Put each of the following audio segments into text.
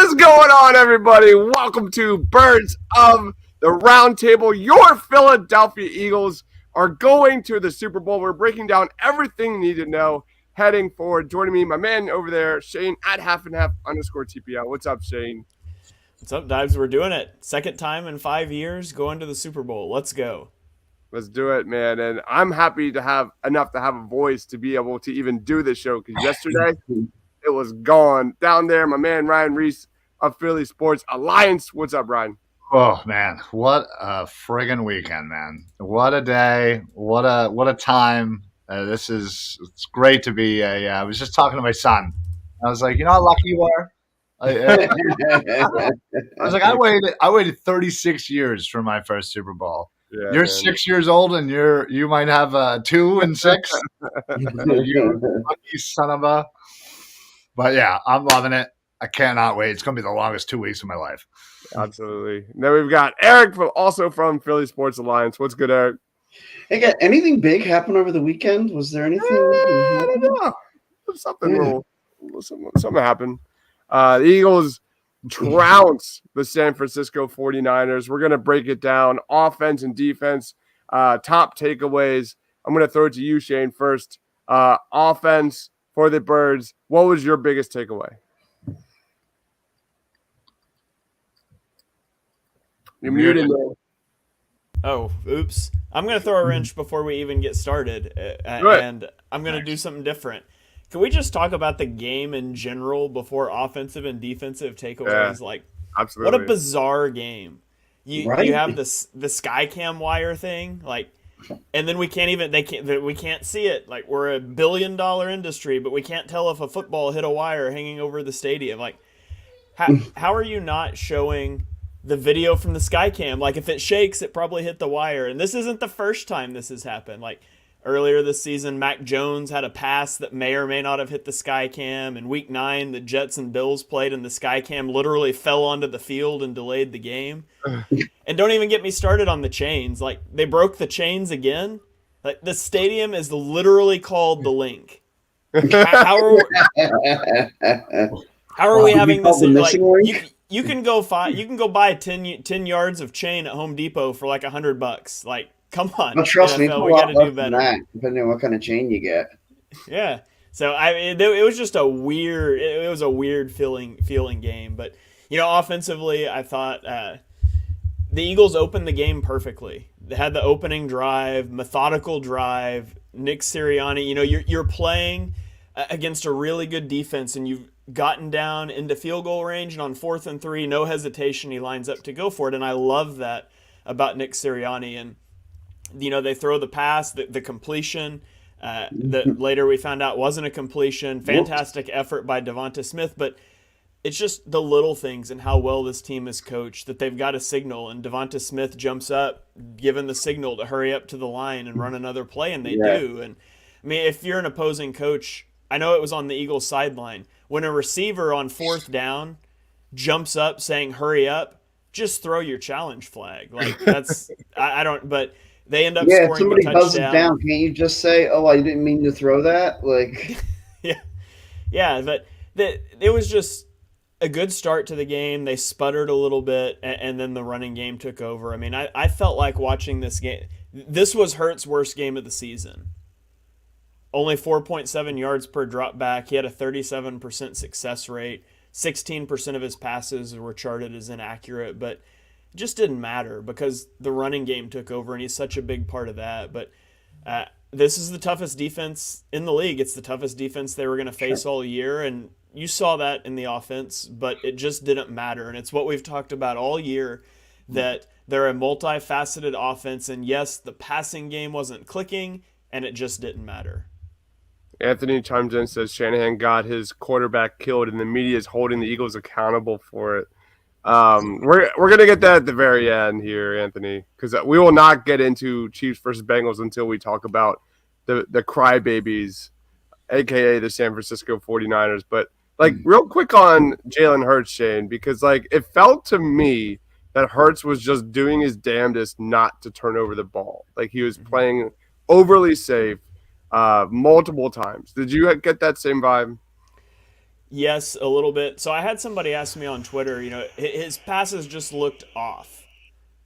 What is going on, everybody? Welcome to Birds of the Roundtable. Your Philadelphia Eagles are going to the Super Bowl. We're breaking down everything you need to know heading forward. Joining me, my man over there, Shane at @halfandhalf_TPL. What's up, Shane? What's up, Dives? We're doing it. Second time in 5 years going to the Super Bowl. Let's go. Let's do it, man. And I'm happy to have enough to have a voice to be able to even do this show because yesterday it was gone. Down there, my man Ryan Reese of Philly Sports Alliance. What's up, Ryan? Oh man, what a friggin' weekend, man! What a day! What a time! It's great to be. I was just talking to my son. I was like, you know how lucky you are. I was like, I waited 36 years for my first Super Bowl. Yeah, you're man. 6 years old, and you might have 2 and 6. You lucky son of a. But yeah, I'm loving it. I cannot wait. It's going to be the longest 2 weeks of my life. Absolutely. Then we've got Eric from Philly Sports Alliance. What's good, Eric? Hey, got anything big happen over the weekend? Was there anything? I don't know. Something happened. The Eagles trounce the San Francisco 49ers. We're going to break it down. Offense and defense, top takeaways. I'm going to throw it to you, Shane, first. Offense for the Birds. What was your biggest takeaway? You're muted. Oh, oops. I'm going to throw a wrench before we even get started, and I'm going to do something different. Can we just talk about the game in general before offensive and defensive takeaways? Yeah, absolutely. What a bizarre game. You have the Skycam wire thing, and then we can't see it. Like, we're a $1 billion industry, but we can't tell if a football hit a wire hanging over the stadium. Like, how are you not showing the video from the Skycam? Like, if it shakes, it probably hit the wire. And this isn't the first time this has happened. Like, earlier this season, Mac Jones had a pass that may or may not have hit the Skycam. In Week 9, the Jets and Bills played, and the Skycam literally fell onto the field and delayed the game. And don't even get me started on the chains. Like, they broke the chains again. Like, the stadium is literally called the Link. How are we having this? Like, you can go buy 10 yards of chain at Home Depot for like $100. Like, come on. Well, trust me, we got to do better. That, depending on what kind of chain you get. Yeah. So it was just a weird feeling game. But offensively, I thought the Eagles opened the game perfectly. They had the opening drive, methodical drive. Nick Sirianni, you're playing against a really good defense, and you've gotten down into field goal range, and on 4th and 3, no hesitation, he lines up to go for it. And I love that about Nick Sirianni. And they throw the pass, the completion that later we found out wasn't a completion. Fantastic effort by Devonta Smith, but it's just the little things and how well this team is coached that they've got a signal, and Devonta Smith jumps up, given the signal to hurry up to the line and run another play, and they do. And I mean, if you're an opposing coach, I know it was on the Eagles sideline, when a receiver on 4th down jumps up saying hurry up, just throw your challenge flag. Like, that's I don't, but they end up scoring if somebody a touchdown. buzzes down, can't you just say, "Oh, I didn't mean to throw that"? Like, yeah, but it was just a good start to the game. They sputtered a little bit, and then the running game took over. I mean, I felt like watching this game. This was Hurts' worst game of the season. Only 4.7 yards per drop back. He had a 37% success rate. 16% of his passes were charted as inaccurate, but it just didn't matter because the running game took over, and he's such a big part of that. But this is the toughest defense in the league. It's the toughest defense they were going to face all year, and you saw that in the offense, but it just didn't matter. And it's what we've talked about all year, that they're a multifaceted offense, and yes, the passing game wasn't clicking, and it just didn't matter. Anthony chimes in and says Shanahan got his quarterback killed, and the media is holding the Eagles accountable for it. We're going to get that at the very end here, Anthony, because we will not get into Chiefs versus Bengals until we talk about the crybabies, a.k.a. the San Francisco 49ers. But, real quick on Jalen Hurts, Shane, because, it felt to me that Hurts was just doing his damnedest not to turn over the ball. Like, he was playing overly safe multiple times. Did you get that same vibe? Yes, a little bit. So I had somebody ask me on Twitter, his passes just looked off.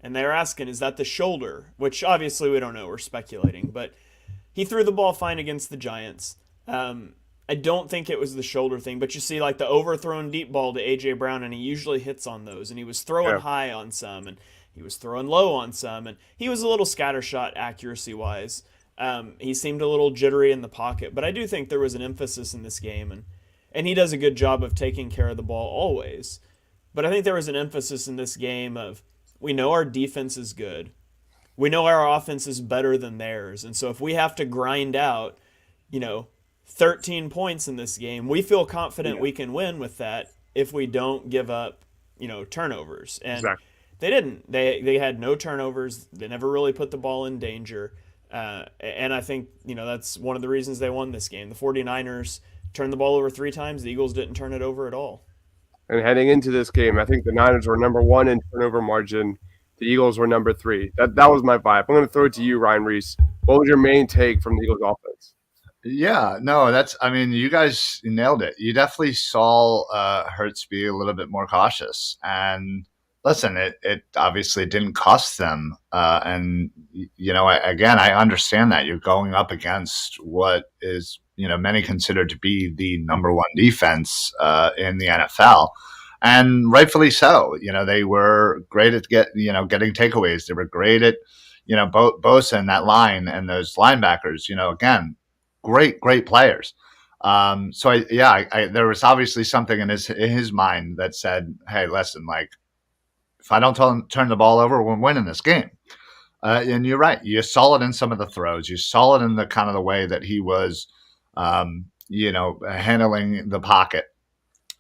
And they were asking, is that the shoulder? Which obviously we don't know. We're speculating. But he threw the ball fine against the Giants. I don't think it was the shoulder thing, but you see like the overthrown deep ball to A.J. Brown, and he usually hits on those. And he was throwing high on some, and he was throwing low on some. And he was a little scattershot accuracy-wise. He seemed a little jittery in the pocket. But I do think there was an emphasis in this game, and he does a good job of taking care of the ball always. But I think there was an emphasis in this game of, we know our defense is good. We know our offense is better than theirs. And so if we have to grind out, 13 points in this game, we feel confident we can win with that if we don't give up, turnovers. And they didn't. They had no turnovers. They never really put the ball in danger. And I think, that's one of the reasons they won this game. The 49ers turned the ball over 3 times. The Eagles didn't turn it over at all. And heading into this game, I think the Niners were number 1 in turnover margin. The Eagles were number 3. That was my vibe. I'm going to throw it to you, Ryan Reese. What was your main take from the Eagles offense? Yeah, no, you guys nailed it. You definitely saw Hurts be a little bit more cautious. And listen, it obviously didn't cost them. And, I understand that you're going up against what is, many consider to be the number 1 defense in the NFL. And rightfully so. They were great at getting takeaways. They were great at, Bosa and that line and those linebackers, again, great players. There was obviously something in his mind that said, hey, listen, like, if I don't turn the ball over, we're winning this game. And you're right. You saw it in some of the throws. You saw it in the kind of the way that he was, handling the pocket.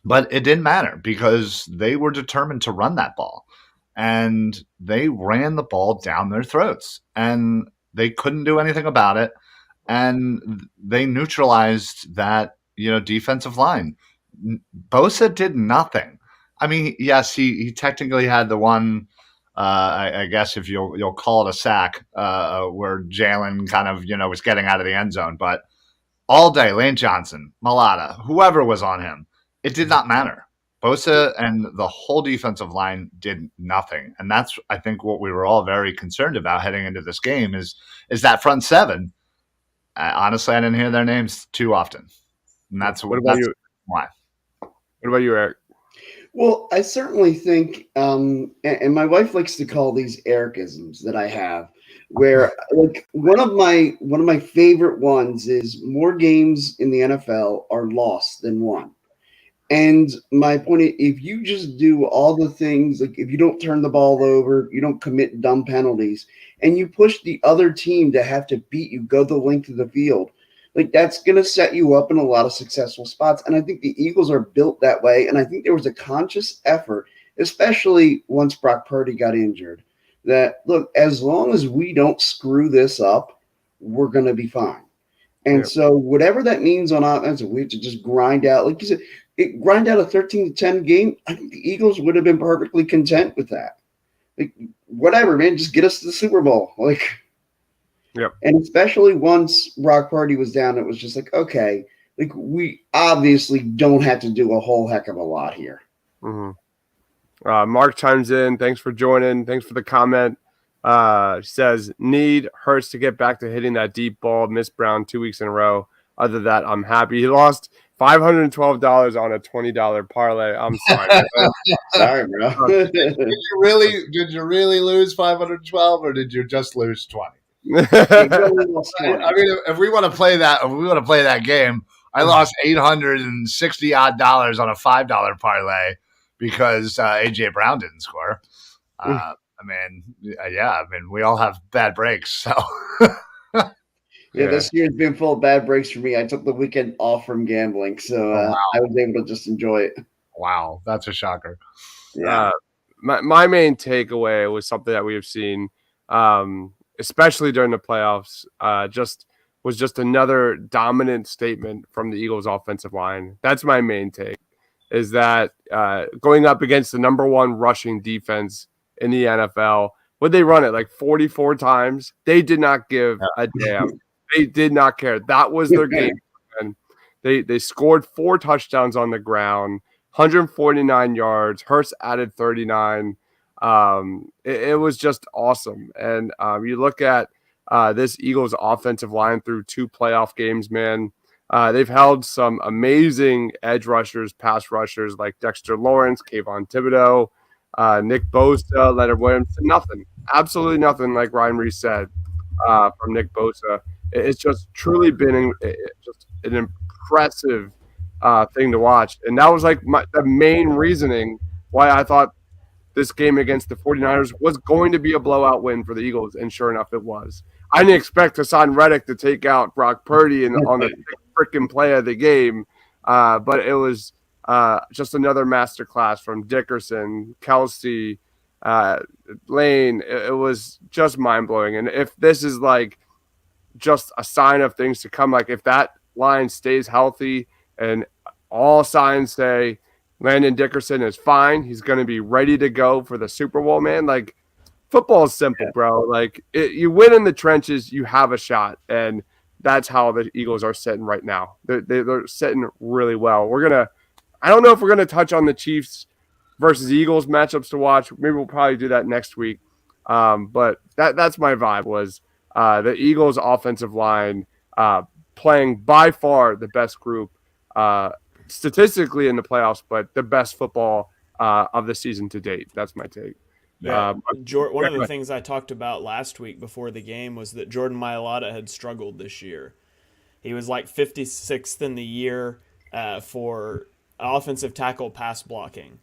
But it didn't matter because they were determined to run that ball. And they ran the ball down their throats. And they couldn't do anything about it. And they neutralized that, defensive line. Bosa did nothing. I mean, yes, he technically had the one, I guess if you'll call it a sack, where Jalen kind of, was getting out of the end zone. But all day, Lane Johnson, Malata, whoever was on him, it did not matter. Bosa and the whole defensive line did nothing. And that's, I think, what we were all very concerned about heading into this game is that front seven. Honestly, I didn't hear their names too often. And that's why. What about you, Eric? Well, I certainly think, and my wife likes to call these Ericisms that I have, where like one of my favorite ones is more games in the NFL are lost than won. And my point is, if you just do all the things, like if you don't turn the ball over, you don't commit dumb penalties, and you push the other team to have to beat you, go the length of the field, like that's going to set you up in a lot of successful spots. And I think the Eagles are built that way. And I think there was a conscious effort, especially once Brock Purdy got injured, that look, as long as we don't screw this up, we're going to be fine. And so whatever that means on offense, we have to just grind out, like you said, grind out a 13-10 game. I think the Eagles would have been perfectly content with that. Like, whatever, man, just get us to the Super Bowl. Like, and especially once Brock Purdy was down, it was just like, okay, like we obviously don't have to do a whole heck of a lot here. Mm-hmm. Mark chimes in. Thanks for joining. Thanks for the comment. Says, need Hurts to get back to hitting that deep ball. Missed Brown 2 weeks in a row. Other than that, I'm happy. He lost $512 on a $20 parlay. I'm sorry. Sorry, bro. Did you really lose 512 or did you just lose 20? I mean, if we want to play that game, I lost $860 odd on a $5 parlay because AJ Brown didn't score. I mean, we all have bad breaks, so. This year's been full of bad breaks for me. I took the weekend off from gambling, so I was able to just enjoy it. Wow, that's a shocker. Yeah. My main takeaway was something that we have seen, especially during the playoffs, was just another dominant statement from the Eagles' offensive line. That's my main take, is that going up against the number 1 rushing defense in the NFL, would they run it like 44 times? They did not give a damn. They did not care. That was their game. And They scored 4 touchdowns on the ground, 149 yards. Hurst added 39. It was just awesome. And you look at this Eagles offensive line through 2 playoff games, man. They've held some amazing edge rushers, pass rushers like Dexter Lawrence, Kayvon Thibodeau, Nick Bosa, Leonard Williams. Nothing, absolutely nothing, like Ryan Reese said, from Nick Bosa. It's just truly been just an impressive thing to watch. And that was like the main reasoning why I thought this game against the 49ers was going to be a blowout win for the Eagles, and sure enough, it was. I didn't expect Hassan Reddick to take out Brock Purdy on the freaking play of the game, but it was just another masterclass from Dickerson, Kelsey, Lane. It was just mind-blowing. And if this is like just a sign of things to come, like if that line stays healthy and all signs say Landon Dickerson is fine, he's going to be ready to go for the Super Bowl, man. Like, football is simple, bro. Like, you win in the trenches, you have a shot, and that's how the Eagles are sitting right now. They're sitting really well. I don't know if we're gonna touch on the Chiefs versus Eagles matchups to watch. Maybe we'll probably do that next week. But that's my vibe was the Eagles offensive line playing by far the best group statistically in the playoffs, but the best football of the season to date. That's my take. Yeah. One of the things I talked about last week before the game was that Jordan Mailata had struggled this year. He was like 56th in the year for offensive tackle pass blocking.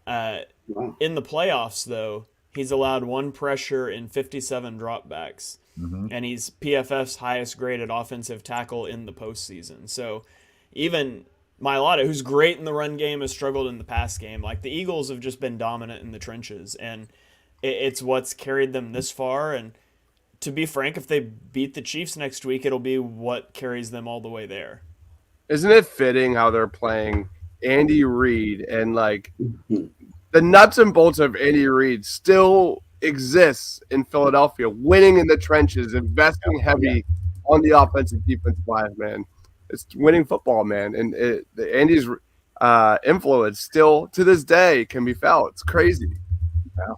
In the playoffs, though, he's allowed 1 pressure in 57 dropbacks. Mm-hmm. And he's PFF's highest graded offensive tackle in the postseason. So even Mailata, who's great in the run game, has struggled in the pass game. Like, the Eagles have just been dominant in the trenches, and it's what's carried them this far. And to be frank, if they beat the Chiefs next week, it'll be what carries them all the way there. Isn't it fitting how they're playing Andy Reid, and like the nuts and bolts of Andy Reid still exists in Philadelphia, winning in the trenches, investing heavy on the offensive defensive line, man. It's winning football, man. And Andy's influence still to this day can be felt. It's crazy. Yeah,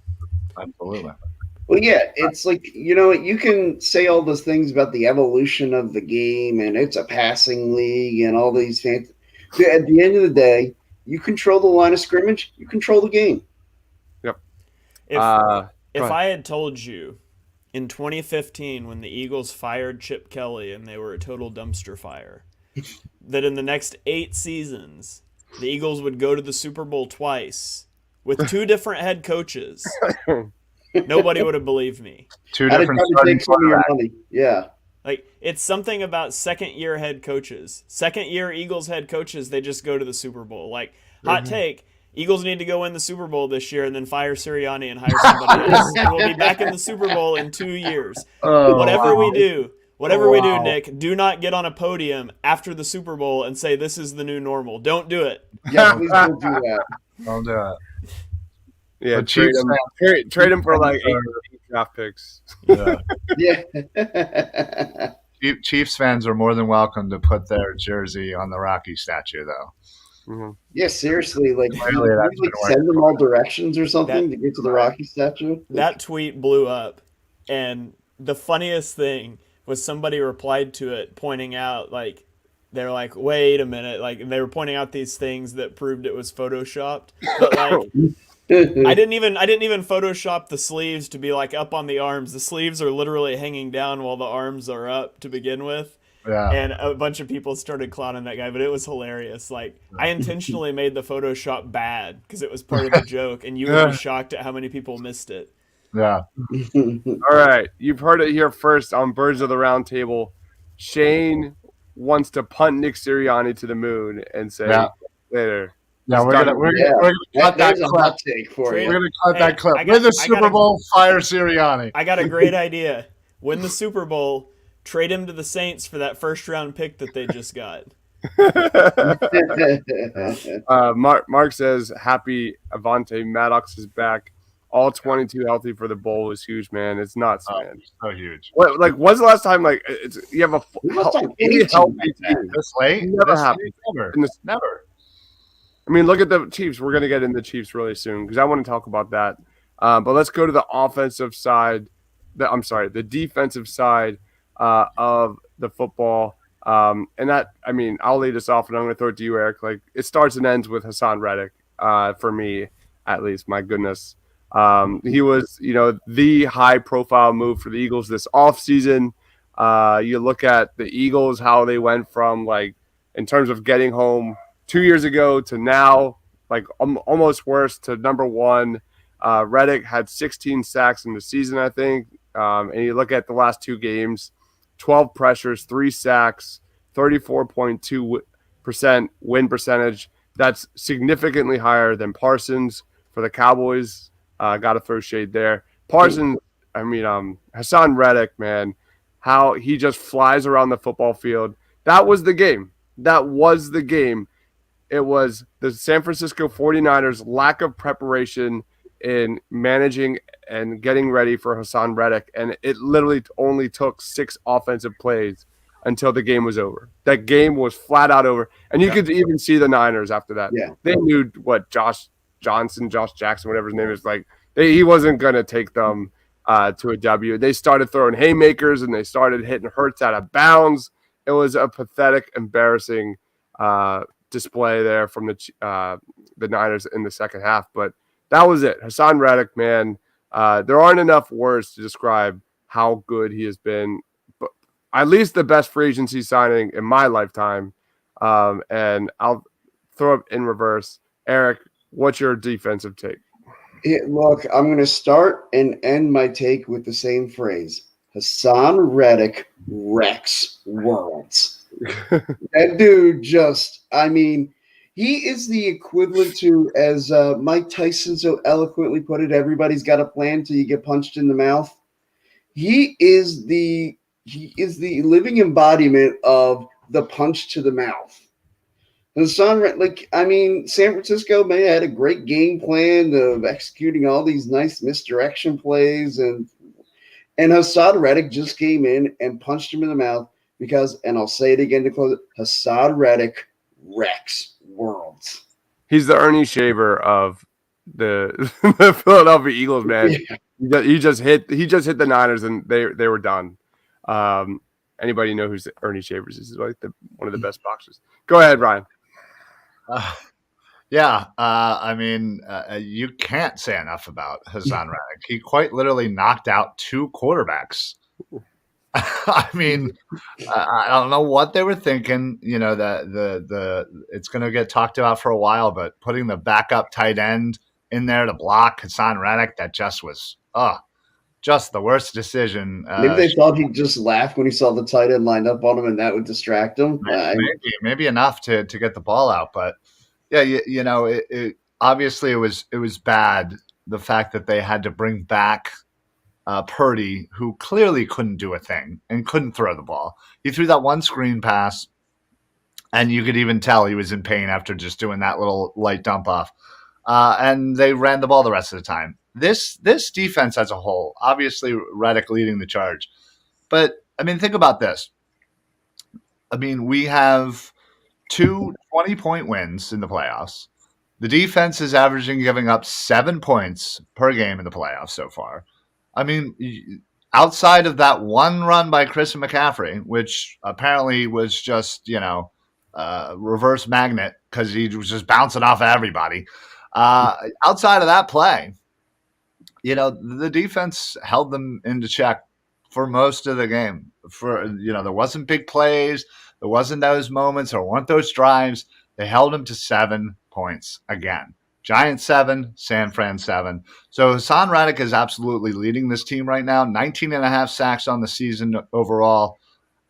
absolutely. Well, yeah, it's like, you can say all those things about the evolution of the game and it's a passing league and all these fancy. At the end of the day, you control the line of scrimmage, you control the game. Yep. If I had told you in 2015 when the Eagles fired Chip Kelly and they were a total dumpster fire, that in the next 8 seasons, the Eagles would go to the Super Bowl twice with 2 different head coaches, nobody would have believed me. 2 different starting quarterbacks. Yeah. Like, it's something about second-year head coaches. Second-year Eagles head coaches, they just go to the Super Bowl. Like, hot take, Eagles need to go win the Super Bowl this year and then fire Sirianni and hire somebody else. And we'll be back in the Super Bowl in 2 years. Whatever we do, Nick, do not get on a podium after the Super Bowl and say this is the new normal. Don't do it. Yeah, please don't do that. Don't do it. Yeah, trade him for like 8 draft picks. Yeah. Chiefs fans are more than welcome to put their jersey on the Rocky statue, though. Mm-hmm. Yeah, seriously, like, send them all directions or something to get to the Rocky statue. That tweet blew up, and the funniest thing was somebody replied to it pointing out, like, they're like, wait a minute, like, they were pointing out these things that proved it was photoshopped, but like. I didn't even Photoshop the sleeves to be like up on the arms. The sleeves are literally hanging down while the arms are up to begin with. Yeah. And a bunch of people started clowning that guy, but it was hilarious. Like, I intentionally made the Photoshop bad because it was part of the joke, and you would be shocked at how many people missed it. Yeah. All right. You've heard it here first on Birds of the Roundtable. Shane wants to punt Nick Sirianni to the moon and say later. Yeah, we're gonna cut that clip. Take for We're gonna cut that clip. Win the Super Bowl, fire Sirianni. I got a great idea. Win the Super Bowl, trade him to the Saints for that first round pick that they just got. Mark says happy Avante Maddox is back. all 22 healthy for the bowl is huge, man. It's nuts, man. So huge. When's the last time you have a any healthy team team? This late? Never happened. Never. I mean, look at the Chiefs. We're going to get into the Chiefs really soon because I want to talk about that. But let's go to the offensive side. The defensive side of the football. And that, I mean, I'll lead us off, and I'm going to throw it to you, Eric. Like, it starts and ends with Hassan Reddick, for me, at least. My goodness. He was, the high-profile move for the Eagles this offseason. You look at the Eagles, how they went from, in terms of getting home 2 years ago to now, almost worse to number one. Reddick had 16 sacks in the season, I think. And you look at the last two games, 12 pressures, 3 sacks, 34.2% win percentage. That's significantly higher than Parsons for the Cowboys. Got to throw shade there. Parsons, Hassan Reddick, man, how he just flies around the football field. That was the game. It was the San Francisco 49ers' lack of preparation in managing and getting ready for Hassan Reddick, and it literally only took 6 offensive plays until the game was over. That game was flat out over, and you could even see the Niners after that. Yeah. They knew what Josh Jackson, whatever his name is, he wasn't going to take them to a W. They started throwing haymakers, and they started hitting Hurts out of bounds. It was a pathetic, embarrassing display there from the Niners in the second half, but that was it. Hassan Reddick, man, there aren't enough words to describe how good he has been. But at least the best free agency signing in my lifetime. And I'll throw it in reverse. Eric, what's your defensive take? Look, I'm going to start and end my take with the same phrase. Hassan Reddick wrecks worlds. That dude he is the equivalent to, as Mike Tyson so eloquently put it, everybody's got a plan till you get punched in the mouth. He is the living embodiment of the punch to the mouth. San Francisco may have had a great game plan of executing all these nice misdirection plays, and Hassan Reddick just came in and punched him in the mouth because, and I'll say it again to close it, Hassan Reddick wrecks worlds. He's the Ernie Shaver of the Philadelphia Eagles, man. Yeah. He just hit the Niners and they were done. Anybody know who Ernie Shavers is? He's one of the best boxers. Go ahead, Ryan. You can't say enough about Hassan Reddick. He quite literally knocked out 2 quarterbacks. I don't know what they were thinking. It's going to get talked about for a while, but putting the backup tight end in there to block Hassan Reddick, that just was just the worst decision. Maybe they thought he'd just laugh when he saw the tight end lined up on him, and that would distract him. Maybe enough to get the ball out, but yeah, obviously it was bad, the fact that they had to bring back Purdy, who clearly couldn't do a thing and couldn't throw the ball. He threw that one screen pass, and you could even tell he was in pain after just doing that little light dump off. And they ran the ball the rest of the time. This defense as a whole, obviously Reddick leading the charge. But, think about this. We have 2 20-point wins in the playoffs. The defense is averaging giving up 7 points per game in the playoffs so far. Outside of that one run by Chris McCaffrey, which apparently was just, reverse magnet because he was just bouncing off of everybody. Outside of that play, the defense held them into check for most of the game. There wasn't big plays. There wasn't those moments. There weren't those drives. They held them to 7 points again. Giants 7, San Fran 7. So Hassan Reddick is absolutely leading this team right now. 19.5 sacks on the season overall.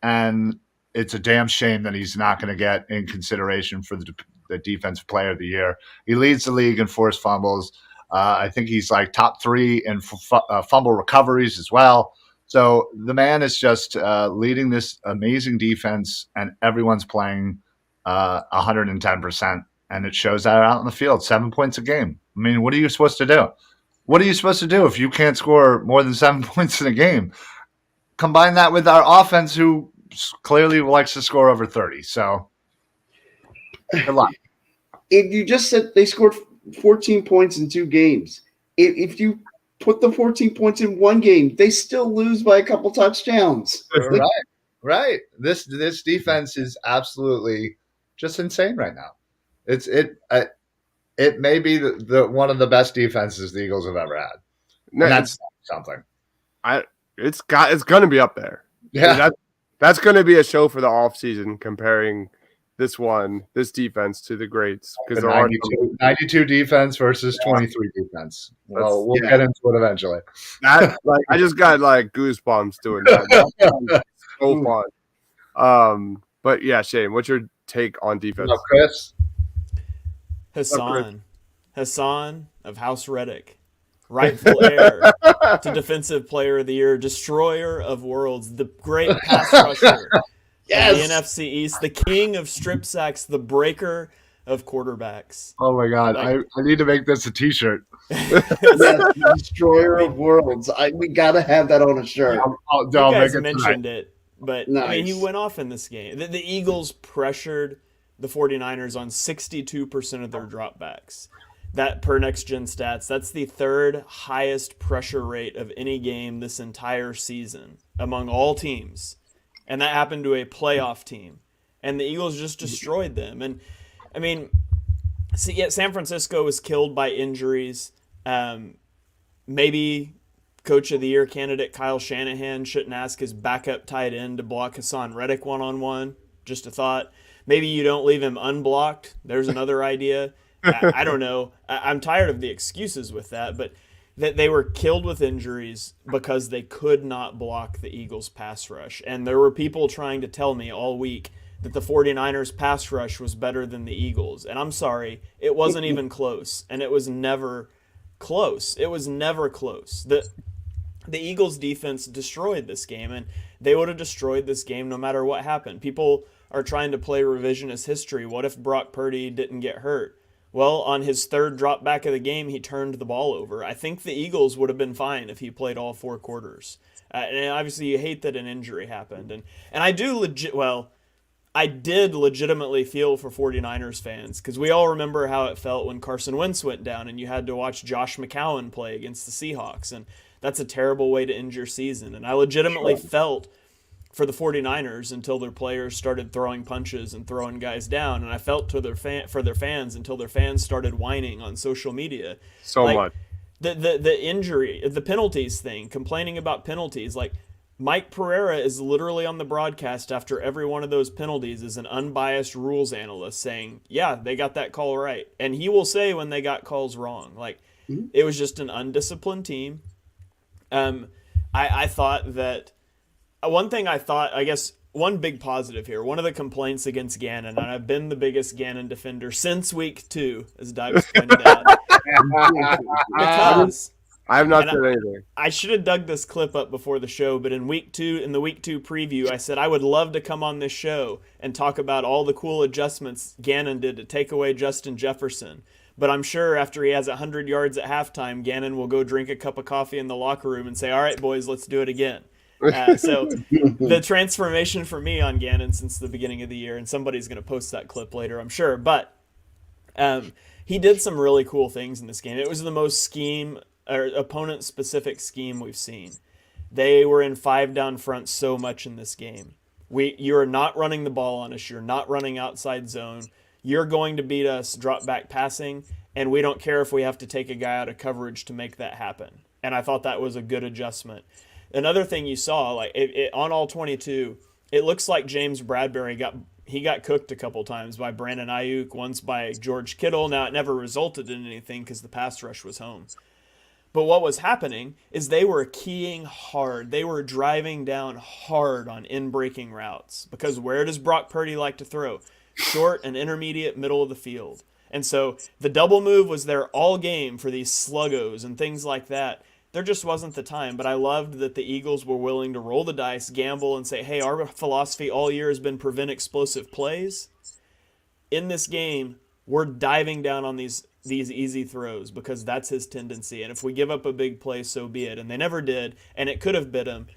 And it's a damn shame that he's not going to get in consideration for the Defensive Player of the Year. He leads the league in forced fumbles. I think he's top 3 in fumble recoveries as well. So the man is just leading this amazing defense, and everyone's playing 110%. And it shows that out on the field, 7 points a game. What are you supposed to do? what are you supposed to do if you can't score more than 7 points in a game? Combine that with our offense, who clearly likes to score over 30. So, good luck. If you just said they scored 14 points in 2 games, if you put the 14 points in 1 game, they still lose by a couple touchdowns. Right. This defense is absolutely just insane right now. It may be the one of the best defenses the Eagles have ever had. No, And that's something. it's going to be up there. Yeah. That's going to be a show for the offseason, comparing this defense to the greats, because The 92 defense versus 23 defense. Well, we'll get into it eventually. I just got goosebumps doing that. That's so fun. But yeah, Shane, what's your take on defense? Hello, Chris. Hassan of House Reddick, rightful heir to Defensive Player of the Year, destroyer of worlds, the great pass rusher. Yes. The NFC East, the king of strip sacks, the breaker of quarterbacks. Oh my God, I need to make this a T-shirt. Yes, destroyer of worlds. We gotta have that on a shirt. You guys mentioned it, but nice. I mean, he went off in this game. The Eagles pressured the 49ers on 62% of their dropbacks. That per Next Gen Stats, that's the 3rd highest pressure rate of any game this entire season among all teams. And that happened to a playoff team. And the Eagles just destroyed them. And, I mean, San Francisco was killed by injuries. Maybe Coach of the Year candidate Kyle Shanahan shouldn't ask his backup tight end to block Hassan Reddick one-on-one. Just a thought. Maybe you don't leave him unblocked. There's another idea. I don't know. I'm tired of the excuses with that, but that they were killed with injuries because they could not block the Eagles' pass rush. And there were people trying to tell me all week that the 49ers' pass rush was better than the Eagles. And I'm sorry, it wasn't even close. And it was never close. It was never close. The Eagles' defense destroyed this game, and they would have destroyed this game no matter what happened. People are trying to play revisionist history. What if Brock Purdy didn't get hurt? Well, on his 3rd drop back of the game, he turned the ball over. I think the Eagles would have been fine if he played all 4 quarters. And obviously you hate that an injury happened. And I did legitimately feel for 49ers fans, because we all remember how it felt when Carson Wentz went down and you had to watch Josh McCown play against the Seahawks. And that's a terrible way to end your season. And I legitimately felt for the 49ers until their players started throwing punches and throwing guys down, and I felt for their fans until their fans started whining on social media. So much. The injury, the penalties thing, complaining about penalties. Like, Mike Pereira is literally on the broadcast after every one of those penalties as an unbiased rules analyst saying, yeah, they got that call right. And he will say when they got calls wrong. Like, it was just an undisciplined team. I thought that one big positive here, one of the complaints against Gannon, and I've been the biggest Gannon defender since week 2, as Doug's pointed out, because I have not said anything. I should have dug this clip up before the show, but in the week 2 preview, I said I would love to come on this show and talk about all the cool adjustments Gannon did to take away Justin Jefferson. But I'm sure after he has 100 yards at halftime, Gannon will go drink a cup of coffee in the locker room and say, all right, boys, let's do it again. So the transformation for me on Gannon since the beginning of the year, and somebody's going to post that clip later, I'm sure, but he did some really cool things in this game. It was the most opponent-specific scheme we've seen. They were in 5 down front so much in this game. You're not running the ball on us. You're not running outside zone. You're going to beat us drop back passing, and we don't care if we have to take a guy out of coverage to make that happen. And I thought that was a good adjustment. Another thing you saw, on all 22, it looks like James Bradbury got cooked a couple times by Brandon Ayuk, once by George Kittle. Now, it never resulted in anything because the pass rush was home. But what was happening is they were keying hard. They were driving down hard on in-breaking routes, because where does Brock Purdy like to throw? Short and intermediate, middle of the field. And so the double move was there all game for these sluggos and things like that. There just wasn't the time, but I loved that the Eagles were willing to roll the dice, gamble, and say, hey, our philosophy all year has been prevent explosive plays. In this game, we're diving down on these these easy throws because that's his tendency. And if we give up a big play, so be it. And they never did, and it could have bit him.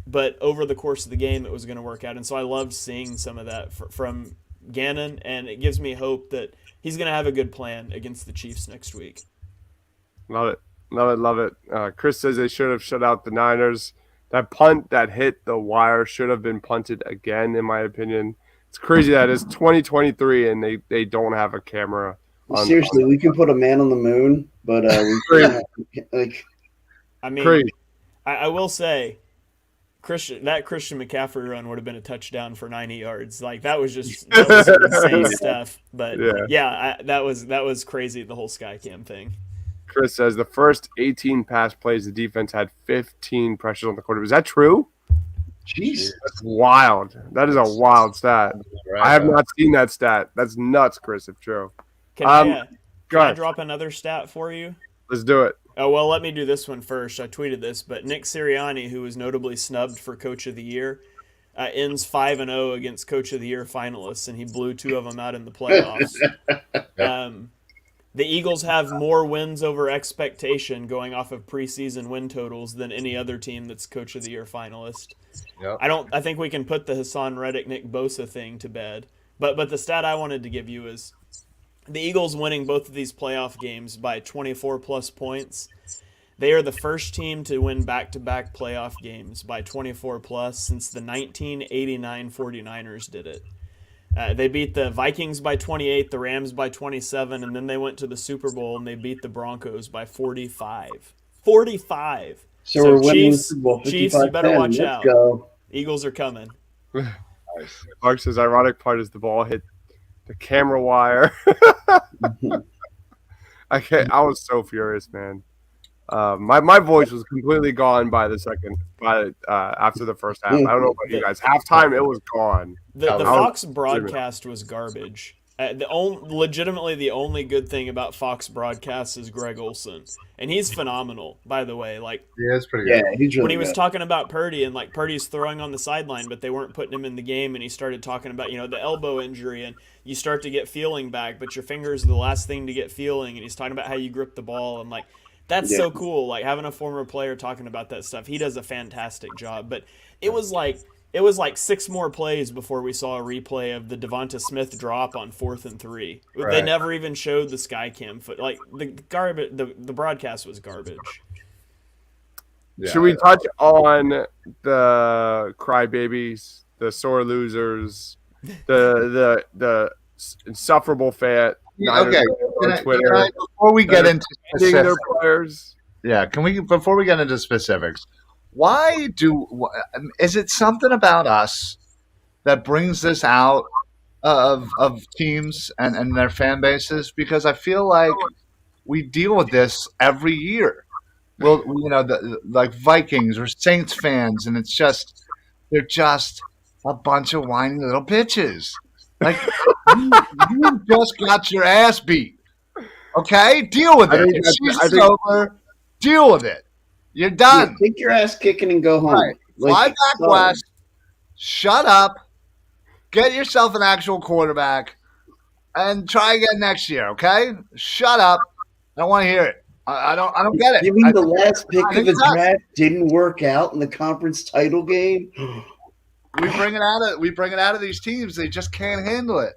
But over the course of the game, it was going to work out. And so I loved seeing some of that from Gannon, and it gives me hope that he's going to have a good plan against the Chiefs next week. Love it. Love it. Love it. Chris says they should have shut out the Niners. That punt that hit the wire should have been punted again, in my opinion. It's crazy that it's 2023 and they don't have a camera. Seriously, we can put a man on the moon, but I mean, crazy. I will say, Christian McCaffrey run would have been a touchdown for 90 yards. Like that was insane stuff. But that was crazy. The whole Skycam thing. Chris says the first 18 pass plays, the defense had 15 pressures on the quarterback. Is that true? Jeez, that's wild. That is a wild stat. Right, I have not seen that stat. That's nuts, Chris, if true. Can I drop another stat for you? Let's do it. Oh, well, let me do this one first. I tweeted this, but Nick Sirianni, who was notably snubbed for Coach of the Year, ends 5-0 against Coach of the Year finalists, and he blew 2 of them out in the playoffs. The Eagles have more wins over expectation going off of preseason win totals than any other team that's Coach of the Year finalist. Yep. I think we can put the Hassan Reddick, Nick Bosa thing to bed. But the stat I wanted to give you is the Eagles winning both of these playoff games by 24-plus points. They are the first team to win back-to-back playoff games by 24-plus since the 1989 49ers did it. They beat the Vikings by 28, the Rams by 27, and then they went to the Super Bowl and they beat the Broncos by 45. 45! So we're winning Chiefs, the Super Bowl 55-10. Chiefs, you better watch Let's out. go. Eagles are coming. Mark says, ironic part is the ball hit the camera wire. I was so furious, man. My voice was completely gone after the first half. I don't know about you guys. Halftime, it was gone. The Fox broadcast was garbage. Legitimately, the only good thing about Fox broadcasts is Greg Olson, and he's phenomenal. By the way, like yeah, it's pretty good. Yeah, he's really when he was good. talking about Purdy and like Purdy's throwing on the sideline, but they weren't putting him in the game, and he started talking about the elbow injury, and you start to get feeling back, but your fingers are the last thing to get feeling, and he's talking about how you grip the ball, and like that's so cool. Like having a former player talking about that stuff, he does a fantastic job. But it was like 6 more plays before we saw a replay of the Devonta Smith drop on 4th and 3. Right. They never even showed the Skycam foot. Like the broadcast was garbage. Yeah. Should we touch on the crybabies, the sore losers, the insufferable fan? Okay. On Twitter, before we get into their specifics, players. yeah, before we get into specifics, is it something about us that brings this out of teams and their fan bases? Because I feel like we deal with this every year. Well, like Vikings or Saints fans, and they're just a bunch of whiny little bitches. Like you just got your ass beat. Okay, deal with it. The season's over. Deal with it. You're done. Yeah, take your ass kicking and go home. Right. Fly back west. Shut up. Get yourself an actual quarterback, and try again next year. Okay? Shut up. I don't want to hear it. I don't get it. You mean the last pick of the draft didn't work out in the conference title game? We bring it out of these teams. They just can't handle it.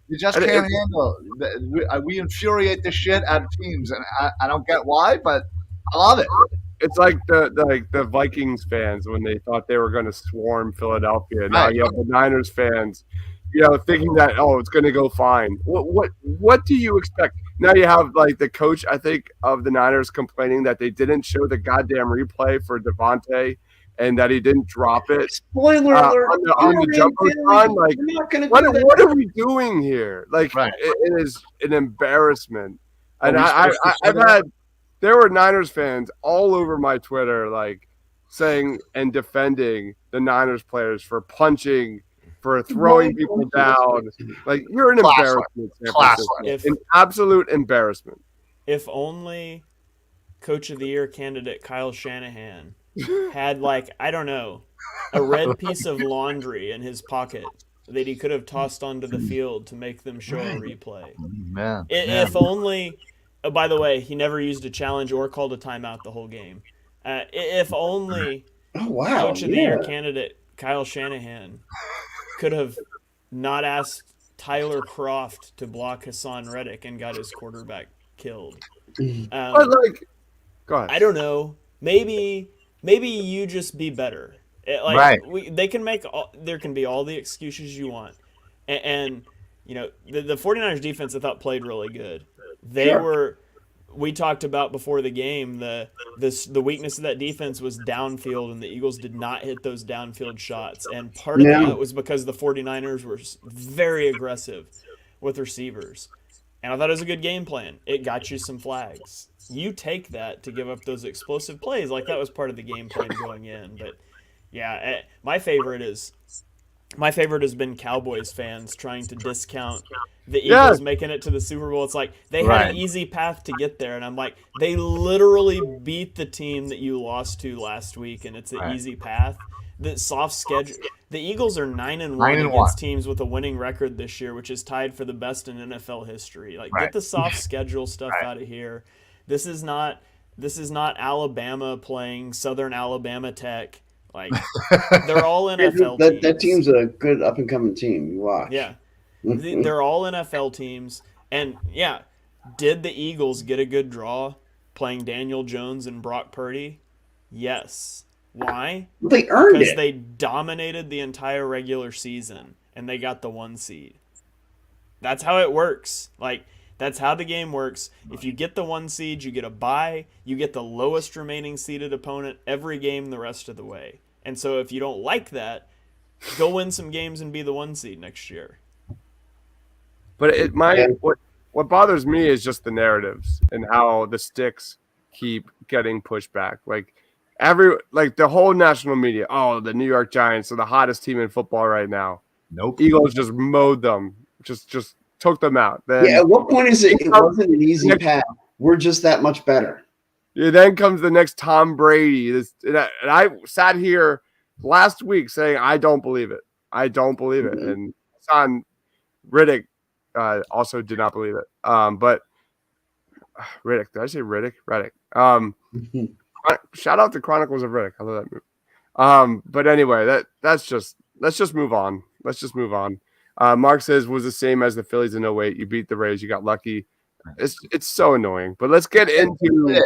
You just can't handle it. We infuriate the shit out of teams, and I don't get why, but I love it. It's like the Vikings fans when they thought they were going to swarm Philadelphia. Now you have the Niners fans, thinking that it's going to go fine. What do you expect? Now you have like the coach, I think, of the Niners complaining that they didn't show the goddamn replay for Devontae and that he didn't drop it. Spoiler alert! On the jumbotron. Like, what are we doing here? Like, it is an embarrassment. And there were Niners fans all over my Twitter, like saying and defending the Niners players for punching, for throwing people down. Like, you're an embarrassment, San Francisco. An absolute embarrassment. If only Coach of the Year candidate Kyle Shanahan had, like, I don't know, a red piece of laundry in his pocket that he could have tossed onto the field to make them show a replay. Man. If only by the way, he never used a challenge or called a timeout the whole game. If only Oh wow, Coach of the yeah. Year candidate Kyle Shanahan could have not asked Tyler Croft to block Hassan Reddick and got his quarterback killed. But like, go ahead. I don't know. Maybe you just be better. Right. They can make there can be all the excuses you want, and you know the 49ers defense I thought played really good. They Sure. were. We talked about before the game the weakness of that defense was downfield, and the Eagles did not hit those downfield shots. And part of No. that was because the 49ers were very aggressive with receivers. And I thought it was a good game plan. It got you some flags. You take that to give up those explosive plays. Like, that was part of the game plan going in. But, yeah, my favorite has been Cowboys fans trying to discount the Eagles making it to the Super Bowl. It's like they had an easy path to get there, and I'm like, they literally beat the team that you lost to last week, and it's an easy path. The soft schedule. The Eagles are 9-1 against teams with a winning record this year, which is tied for the best in NFL history. Like, get the soft schedule stuff out of here. This is not Alabama playing Southern Alabama Tech. Like, they're all NFL teams. That team's a good up and coming team. You watch. Yeah. They're all NFL teams. And, yeah, did the Eagles get a good draw playing Daniel Jones and Brock Purdy? Yes. Why? They earned Because it. they dominated the entire regular season, and they got the 1 seed. That's how it works. Like, that's how the game works. If you get the 1 seed, you get a bye. You get the lowest remaining seeded opponent every game the rest of the way. And so if you don't like that, go win some games and be the 1 seed next year. But what bothers me is just the narratives and how the sticks keep getting pushed back. Like the whole national media, oh, the New York Giants are the hottest team in football right now. Nope. Eagles just mowed them, just took them out. Then, At what point is it? It wasn't an easy path. We're just that much better. Yeah, then comes the next Tom Brady. And I sat here last week saying I don't believe it. I don't believe it. And Hassan Riddick also did not believe it. But Riddick, did I say Riddick? Reddick. Shout out to Chronicles of Riddick. I love that movie. But anyway, let's just move on. Let's just move on. Mark says was the same as the Phillies in 08. You beat the Rays. You got lucky. It's so annoying. But let's get into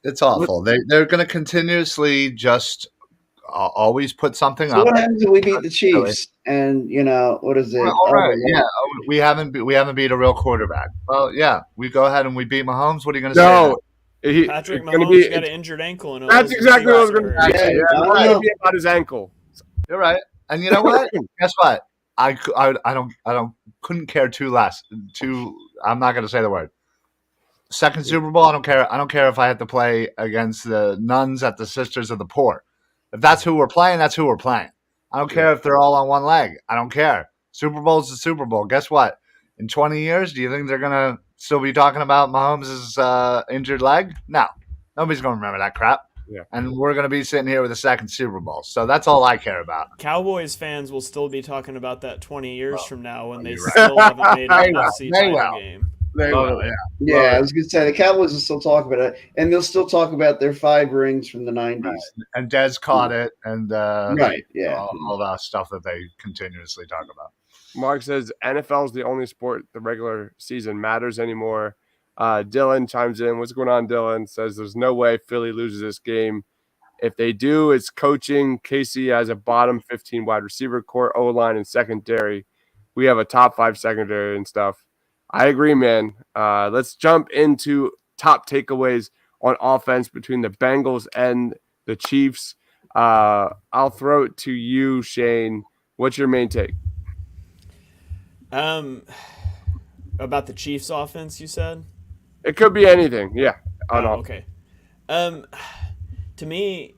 it's awful. They're going to continuously just always put something So up. what happens if we beat the Chiefs? And what is it? Well, all right, yeah, we haven't beat a real quarterback. Well, yeah, we go ahead and we beat Mahomes. What are you going to say? No. Patrick Mahomes got an injured ankle. That's exactly what I was going to say. Yeah, It's going to be about his ankle. You're right. And you know what? Guess what? I couldn't care two less. I'm not going to say the word. Second Super Bowl, I don't care. I don't care if I have to play against the nuns at the Sisters of the Poor. If that's who we're playing, that's who we're playing. I don't care if they're all on one leg. I don't care. Super Bowl's the Super Bowl. Guess what? In 20 years, do you think they're going to still be talking about Mahomes' injured leg? No. Nobody's going to remember that crap. Yeah. And we're going to be sitting here with a second Super Bowl. So that's all I care about. Cowboys fans will still be talking about that 20 years from now when they still haven't made an NFC title game. Yeah, I was going to say the Cowboys will still talk about it, and they'll still talk about their 5 rings from the 90s. Right. And Dez caught it, and All that stuff that they continuously talk about. Mark says NFL is the only sport the regular season matters anymore. Dylan chimes in. What's going on, Dylan? Says there's no way Philly loses this game. If they do, it's coaching. Casey has a bottom 15 wide receiver core, O-line, and secondary. We have a top 5 secondary and stuff. I agree, man. Let's jump into top takeaways on offense between the Bengals and the Chiefs. I'll throw it to you, Shane. What's your main take? About the Chiefs offense, you said? It could be anything. Yeah. Okay. To me,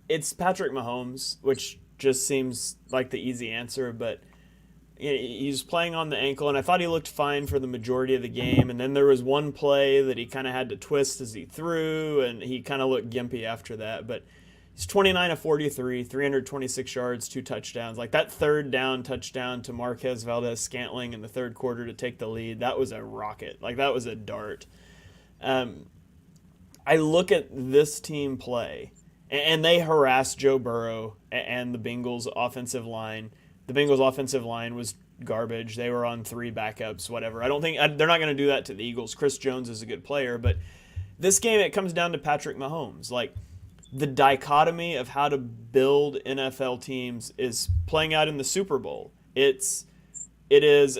it's Patrick Mahomes, which just seems like the easy answer, but he's playing on the ankle, and I thought he looked fine for the majority of the game, and then there was one play that he kind of had to twist as he threw, and he kind of looked gimpy after that. But He's 29 of 43, 326 yards, 2 touchdowns. Like that third down touchdown to Marquez Valdez-Scantling in the third quarter to take the lead, that was a rocket. Like that was a dart. I look at this team play, and they harassed Joe Burrow and the Bengals offensive line. The Bengals offensive line was garbage. They were on 3 backups, whatever. I don't think they're not going to do that to the Eagles. Chris Jones is a good player, but this game, it comes down to Patrick Mahomes. Like, the dichotomy of how to build NFL teams is playing out in the Super Bowl. It is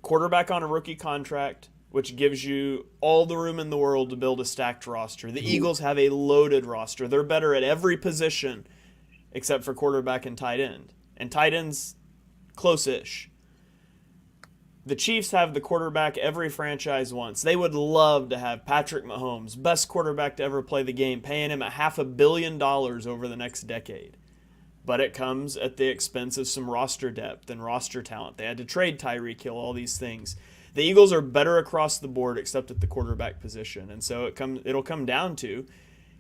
quarterback on a rookie contract, which gives you all the room in the world to build a stacked roster. The Eagles have a loaded roster. They're better at every position except for quarterback and tight end. And tight end's close-ish. The Chiefs have the quarterback every franchise wants. They would love to have Patrick Mahomes, best quarterback to ever play the game, paying him $500 million over the next decade. But it comes at the expense of some roster depth and roster talent. They had to trade Tyreek Hill, all these things. The Eagles are better across the board except at the quarterback position. And so it'll come down to,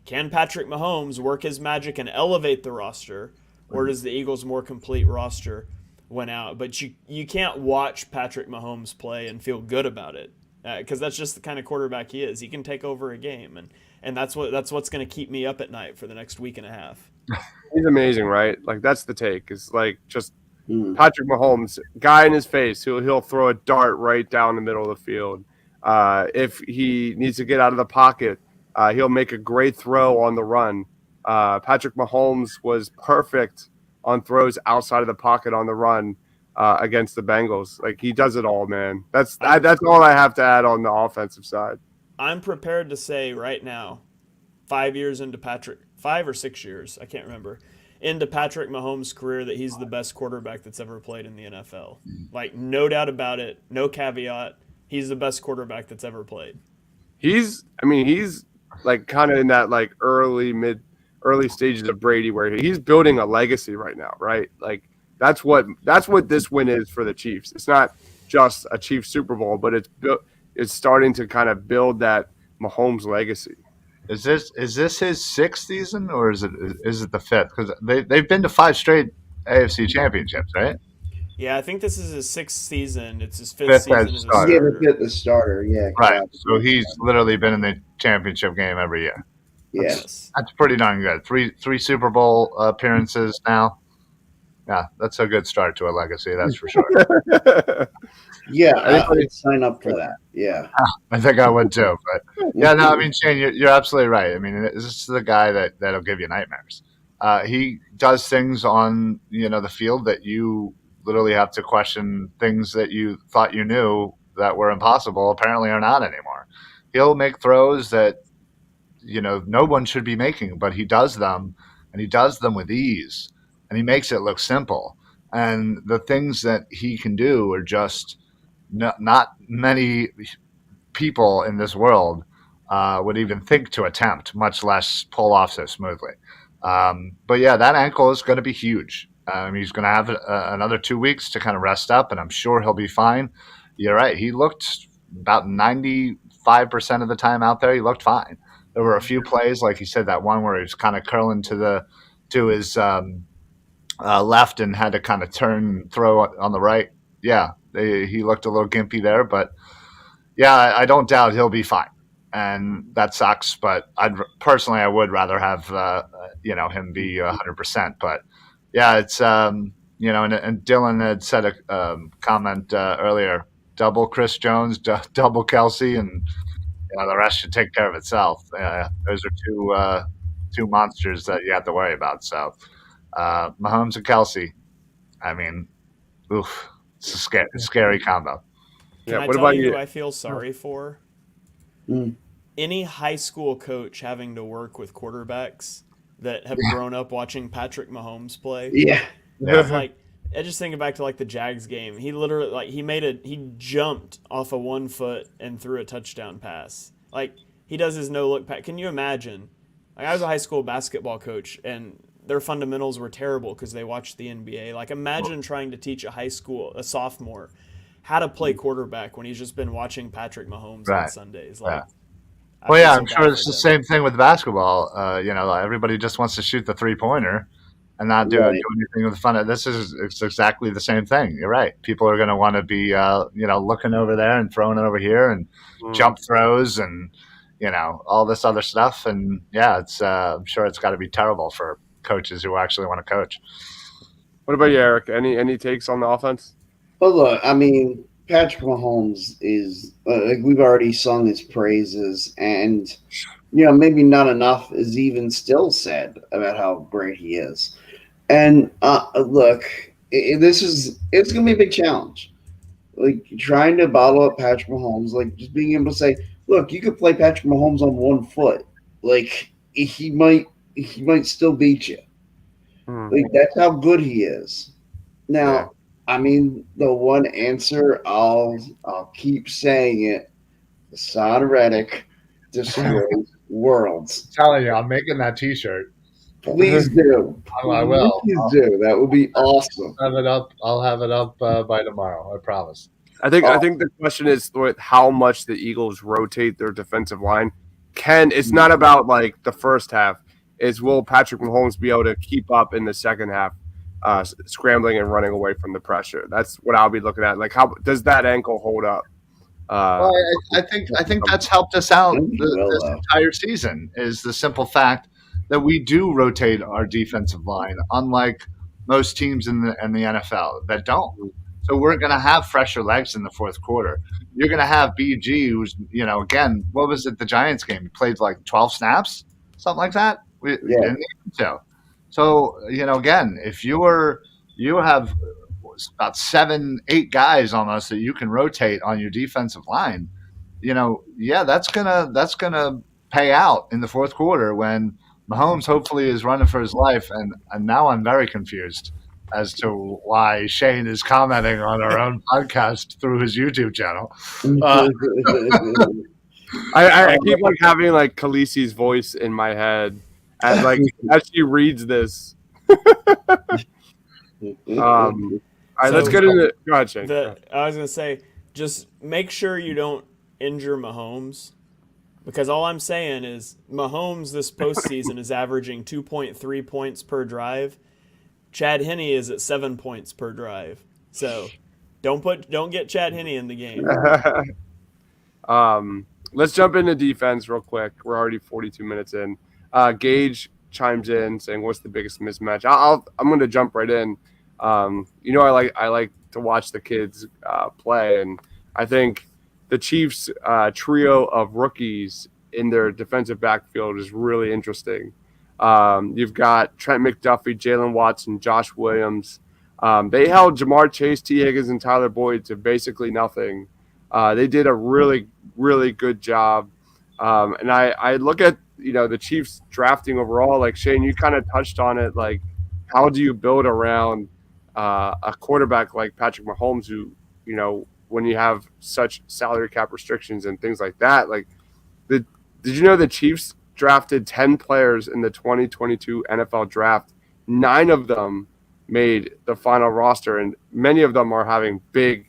can Patrick Mahomes work his magic and elevate the roster, or does the Eagles' more complete roster win out? But you can't watch Patrick Mahomes play and feel good about it, because that's just the kind of quarterback he is. He can take over a game, and that's what's going to keep me up at night for the next week and a half. He's amazing, right? Like, that's the take. Is like just Patrick Mahomes, guy in his face. He'll throw a dart right down the middle of the field. If he needs to get out of the pocket, he'll make a great throw on the run. Patrick Mahomes was perfect on throws outside of the pocket on the run against the Bengals. Like, he does it all, man. That's all I have to add on the offensive side. I'm prepared to say right now, 5 years into 5 or 6 years, I can't remember, into Patrick Mahomes' career, that he's the best quarterback that's ever played in the NFL. Like, no doubt about it, no caveat. He's the best quarterback that's ever played. He's like kind of in that like early stages of Brady, where he's building a legacy right now, right? Like, that's what this win is for the Chiefs. It's not just a Chiefs Super Bowl, but it's starting to kind of build that Mahomes legacy. Is this his 6th season, or is it the 5th? Because they've been to 5 straight AFC championships, right? Yeah, I think this is his 6th season. It's his 5th season as a starter. Yeah, the starter. Yeah, right. So he's literally been in the championship game every year. Yes, that's pretty darn good. Three Super Bowl appearances now. Yeah, that's a good start to a legacy. That's for sure. Yeah, I would sign up for that. Yeah, I think I would too. But yeah, no, I mean, Shane, you're absolutely right. I mean, this is the guy that'll give you nightmares. He does things on the field that you literally have to question. Things that you thought you knew that were impossible apparently are not anymore. He'll make throws that no one should be making, but he does them, and he does them with ease, and he makes it look simple. And the things that he can do are just not many people in this world would even think to attempt, much less pull off so smoothly. But yeah, that ankle is going to be huge. He's going to have another 2 weeks to kind of rest up, and I'm sure he'll be fine. You're right. He looked about 95% of the time out there. He looked fine. There were a few plays, like you said, that one where he was kind of curling to his left and had to kind of turn and throw on the right. Yeah, he looked a little gimpy there, but yeah, I don't doubt he'll be fine. And that sucks, but I would rather have him be 100%. But yeah, it's and Dylan had said a comment earlier: double Chris Jones, double Kelsey, and the rest should take care of itself. Those are two monsters that you have to worry about. So Mahomes and Kelsey, I mean, oof, it's a scary combo. Can I tell you who I feel sorry for? Any high school coach having to work with quarterbacks that have grown up watching Patrick Mahomes play. Yeah. It's like, I just think back to like the Jags game. He literally he jumped off of 1 foot and threw a touchdown pass. Like, he does his no look pass. Can you imagine? Like, I was a high school basketball coach, and their fundamentals were terrible because they watched the NBA. Like, imagine trying to teach a sophomore, how to play quarterback when he's just been watching Patrick Mahomes on Sundays. Like, I Well, feel yeah, so I'm sure bad it's for the them. same thing with basketball. Everybody just wants to shoot the 3-pointer and not do Right. anything with fun. It's exactly the same thing. You're right. People are going to want to be, looking over there and throwing it over here and Mm. jump throws and, all this other stuff. And yeah, I'm sure it's got to be terrible for coaches who actually want to coach. What about you, Eric? Any takes on the offense? But look, I mean, Patrick Mahomes is like we've already sung his praises, and maybe not enough is even still said about how great he is. And look, it's going to be a big challenge. Like trying to bottle up Patrick Mahomes, like just being able to say, look, you could play Patrick Mahomes on one foot, like he might still beat you. Mm. Like that's how good he is. Yeah. Now, I mean, the one answer I'll keep saying it: Hassan Reddick destroys worlds. Telling you, I'm making that T-shirt. Please do. I will. Please do. That would be awesome. Have it up. I'll have it up by tomorrow. I promise. I think the question is with how much the Eagles rotate their defensive line. It's not about like the first half. It's will Patrick Mahomes be able to keep up in the second half, scrambling and running away from the pressure? That's what I'll be looking at. Like how does that ankle hold up? Well, I think that's helped us out I think he will, this though. entire season is the simple fact that we do rotate our defensive line, unlike most teams in the NFL that don't. So we're going to have fresher legs in the fourth quarter. You're going to have BG, who's again, what was it? The Giants game, he played like 12 snaps, something like that. We Yeah. didn't even so. So again, if you have about 7, 8 guys almost that you can rotate on your defensive line, that's gonna pay out in the fourth quarter when Mahomes hopefully is running for his life. And now I'm very confused as to why Shane is commenting on our own podcast through his YouTube channel. I keep like having like Khaleesi's voice in my head as like as she reads this. All right, let's So, get into go ahead, Shane. Go ahead. I was gonna say, just make sure you don't injure Mahomes, because all I'm saying is Mahomes this postseason is averaging 2.3 points per drive. Chad Henne is at 7 points per drive. So don't get Chad Henne in the game. Let's jump into defense real quick. We're already 42 minutes in. Gage chimes in saying, "What's the biggest mismatch?" I'm going to jump right in. I like to watch the kids play, and I think the Chiefs' trio of rookies in their defensive backfield is really interesting. You've got Trent McDuffie, Jalen Watson, Josh Williams. They held Jamar Chase, T. Higgins, and Tyler Boyd to basically nothing. They did a really, really good job. And I look at, the Chiefs drafting overall, like Shane, you kind of touched on it. Like, how do you build around a quarterback like Patrick Mahomes who, when you have such salary cap restrictions and things like that, like did you know the Chiefs drafted 10 players in the 2022 NFL draft? 9 of them made the final roster, and many of them are having big,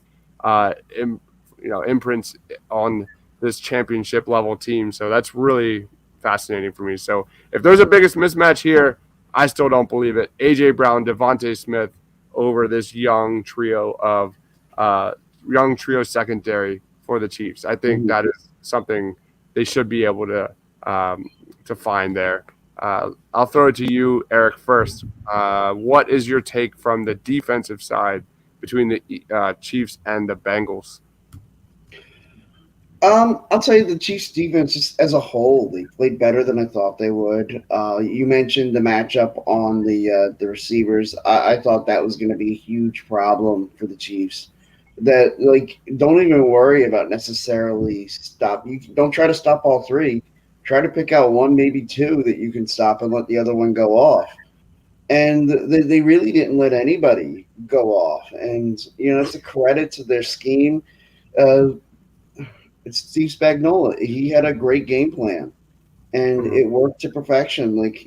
imprints on this championship level team. So that's really fascinating for me. So if there's a biggest mismatch here, I still don't believe it. AJ Brown, Devontae Smith over this young trio secondary for the Chiefs. I think that is something they should be able to find there. I'll throw it to you, Eric, first. What is your take from the defensive side between the Chiefs and the Bengals? I'll tell you the Chiefs' defense just as a whole, they played better than I thought they would. You mentioned the matchup on the receivers. I thought that was going to be a huge problem for the Chiefs. That don't even worry about necessarily stop. You don't try to stop all 3. Try to pick out 1, maybe 2 that you can stop and let the other one go off. And they really didn't let anybody go off. And it's a credit to their scheme. It's Steve Spagnuolo. He had a great game plan, and it worked to perfection. Like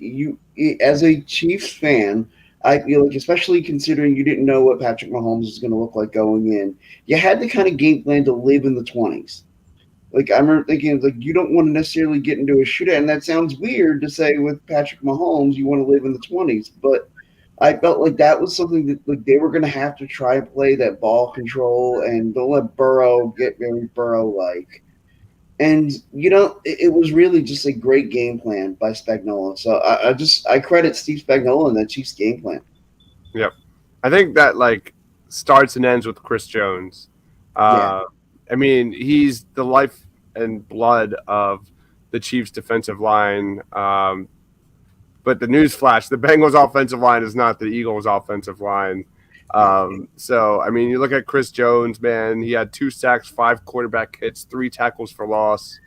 as a Chiefs fan, I feel like, especially considering you didn't know what Patrick Mahomes was going to look like going in, you had to kind of game plan to live in the 20s. Like I remember thinking, like you don't want to necessarily get into a shootout, and that sounds weird to say with Patrick Mahomes. You want to live in the 20s, but I felt like that was something that like they were going to have to try and play that ball control and don't let Burrow get very Burrow-like. And it was really just a great game plan by Spagnuolo. So I credit Steve Spagnuolo and that Chiefs game plan. Yep. I think that like starts and ends with Chris Jones. Yeah. I mean, he's the life and blood of the Chiefs defensive line. But the news flash, the Bengals offensive line is not the Eagles offensive line. So, I mean, you look at Chris Jones, man, he had 2 sacks, 5 quarterback hits, 3 tackles for loss.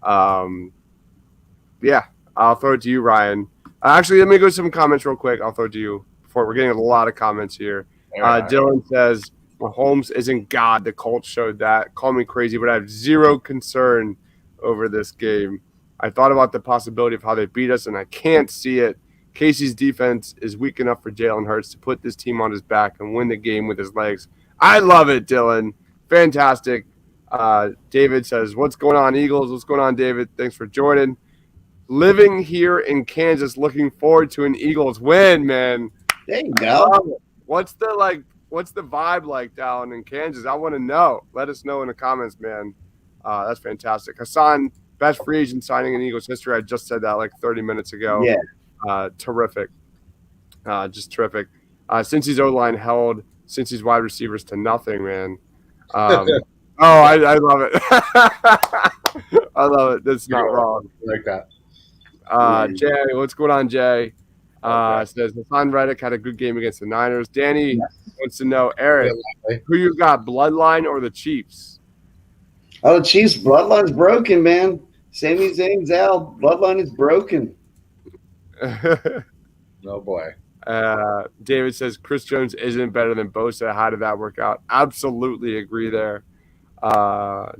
Yeah, I'll throw it to you, Ryan. Actually, let me go to some comments real quick. I'll throw it to you before we're getting a lot of comments here. Dylan says, Mahomes isn't God. The Colts showed that. Call me crazy, but I have zero concern over this game. I thought about the possibility of how they beat us, and I can't see it. Casey's defense is weak enough for Jalen Hurts to put this team on his back and win the game with his legs. I love it, Dylan. Fantastic. David says, what's going on, Eagles? What's going on, David? Thanks for joining. Living here in Kansas, looking forward to an Eagles win, man. There you go. What's the vibe like down in Kansas? I want to know. Let us know in the comments, man. That's fantastic. Hassan, best free agent signing in Eagles history. I just said that like 30 minutes ago. Yeah. Terrific. Just terrific. Since he's O-line held, since he's wide receivers to nothing, man. I love it. I love it. That's not wrong. Like that. Jay, what's going on, Jay? Says Hassan Reddick had a good game against the Niners. Danny wants to know, Eric, who you got, Bloodline or the Chiefs? Oh, the Chiefs' bloodline's broken, man. Sami Zayn's out. Bloodline is broken. Oh, boy. David says Chris Jones isn't better than Bosa. How did that work out? Absolutely agree there.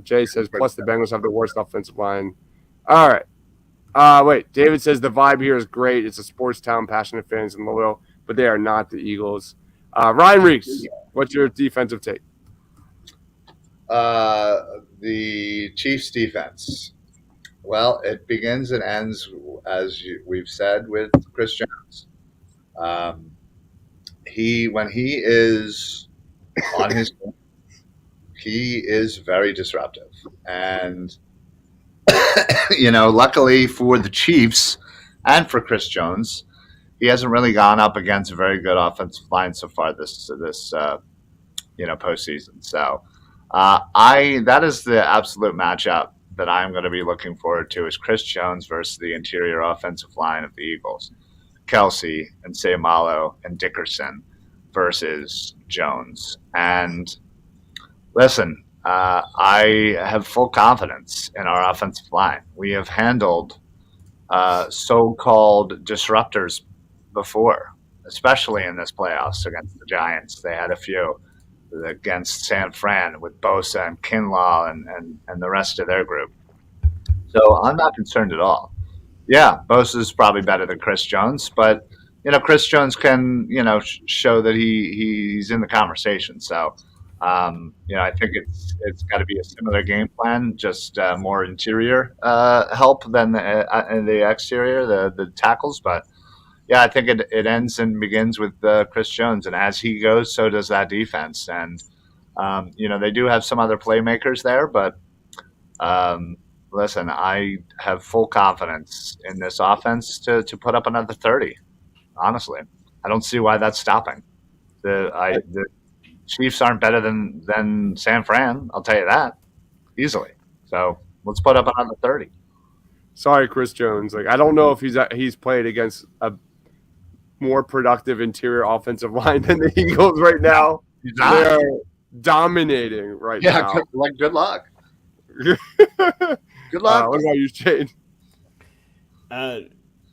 Jay says, plus the Bengals have the worst offensive line. All right. Wait, David says the vibe here is great. It's a sports town, passionate fans and loyal, but they are not the Eagles. Ryan Reese, what's your defensive take? The Chiefs defense. Well, it begins and ends, as we've said, with Chris Jones. When he is on his game, he is very disruptive. And, luckily for the Chiefs and for Chris Jones, he hasn't really gone up against a very good offensive line so far this postseason. So that is the absolute matchup that I'm going to be looking forward to is Chris Jones versus the interior offensive line of the Eagles. Kelsey and Sayamalo and Dickerson versus Jones. And listen, I have full confidence in our offensive line. We have handled so-called disruptors before, especially in this playoffs against the Giants. They had a few against San Fran with Bosa and Kinlaw and the rest of their group. So I'm not concerned at all. Yeah, Bosa is probably better than Chris Jones, but Chris Jones can show that he's in the conversation. So I think it's got to be a similar game plan, just more interior help than the exterior, the tackles. But yeah, I think it ends and begins with Chris Jones, and as he goes, so does that defense. And they do have some other playmakers there, but listen, I have full confidence in this offense to put up another 30. Honestly, I don't see why that's stopping. The Chiefs aren't better than San Fran. I'll tell you that easily. So let's put up another 30. Sorry, Chris Jones. Like I don't know if he's played against a more productive interior offensive line than the Eagles right now. They're dominating right now. Yeah, good luck. Good luck. What about you, Shane?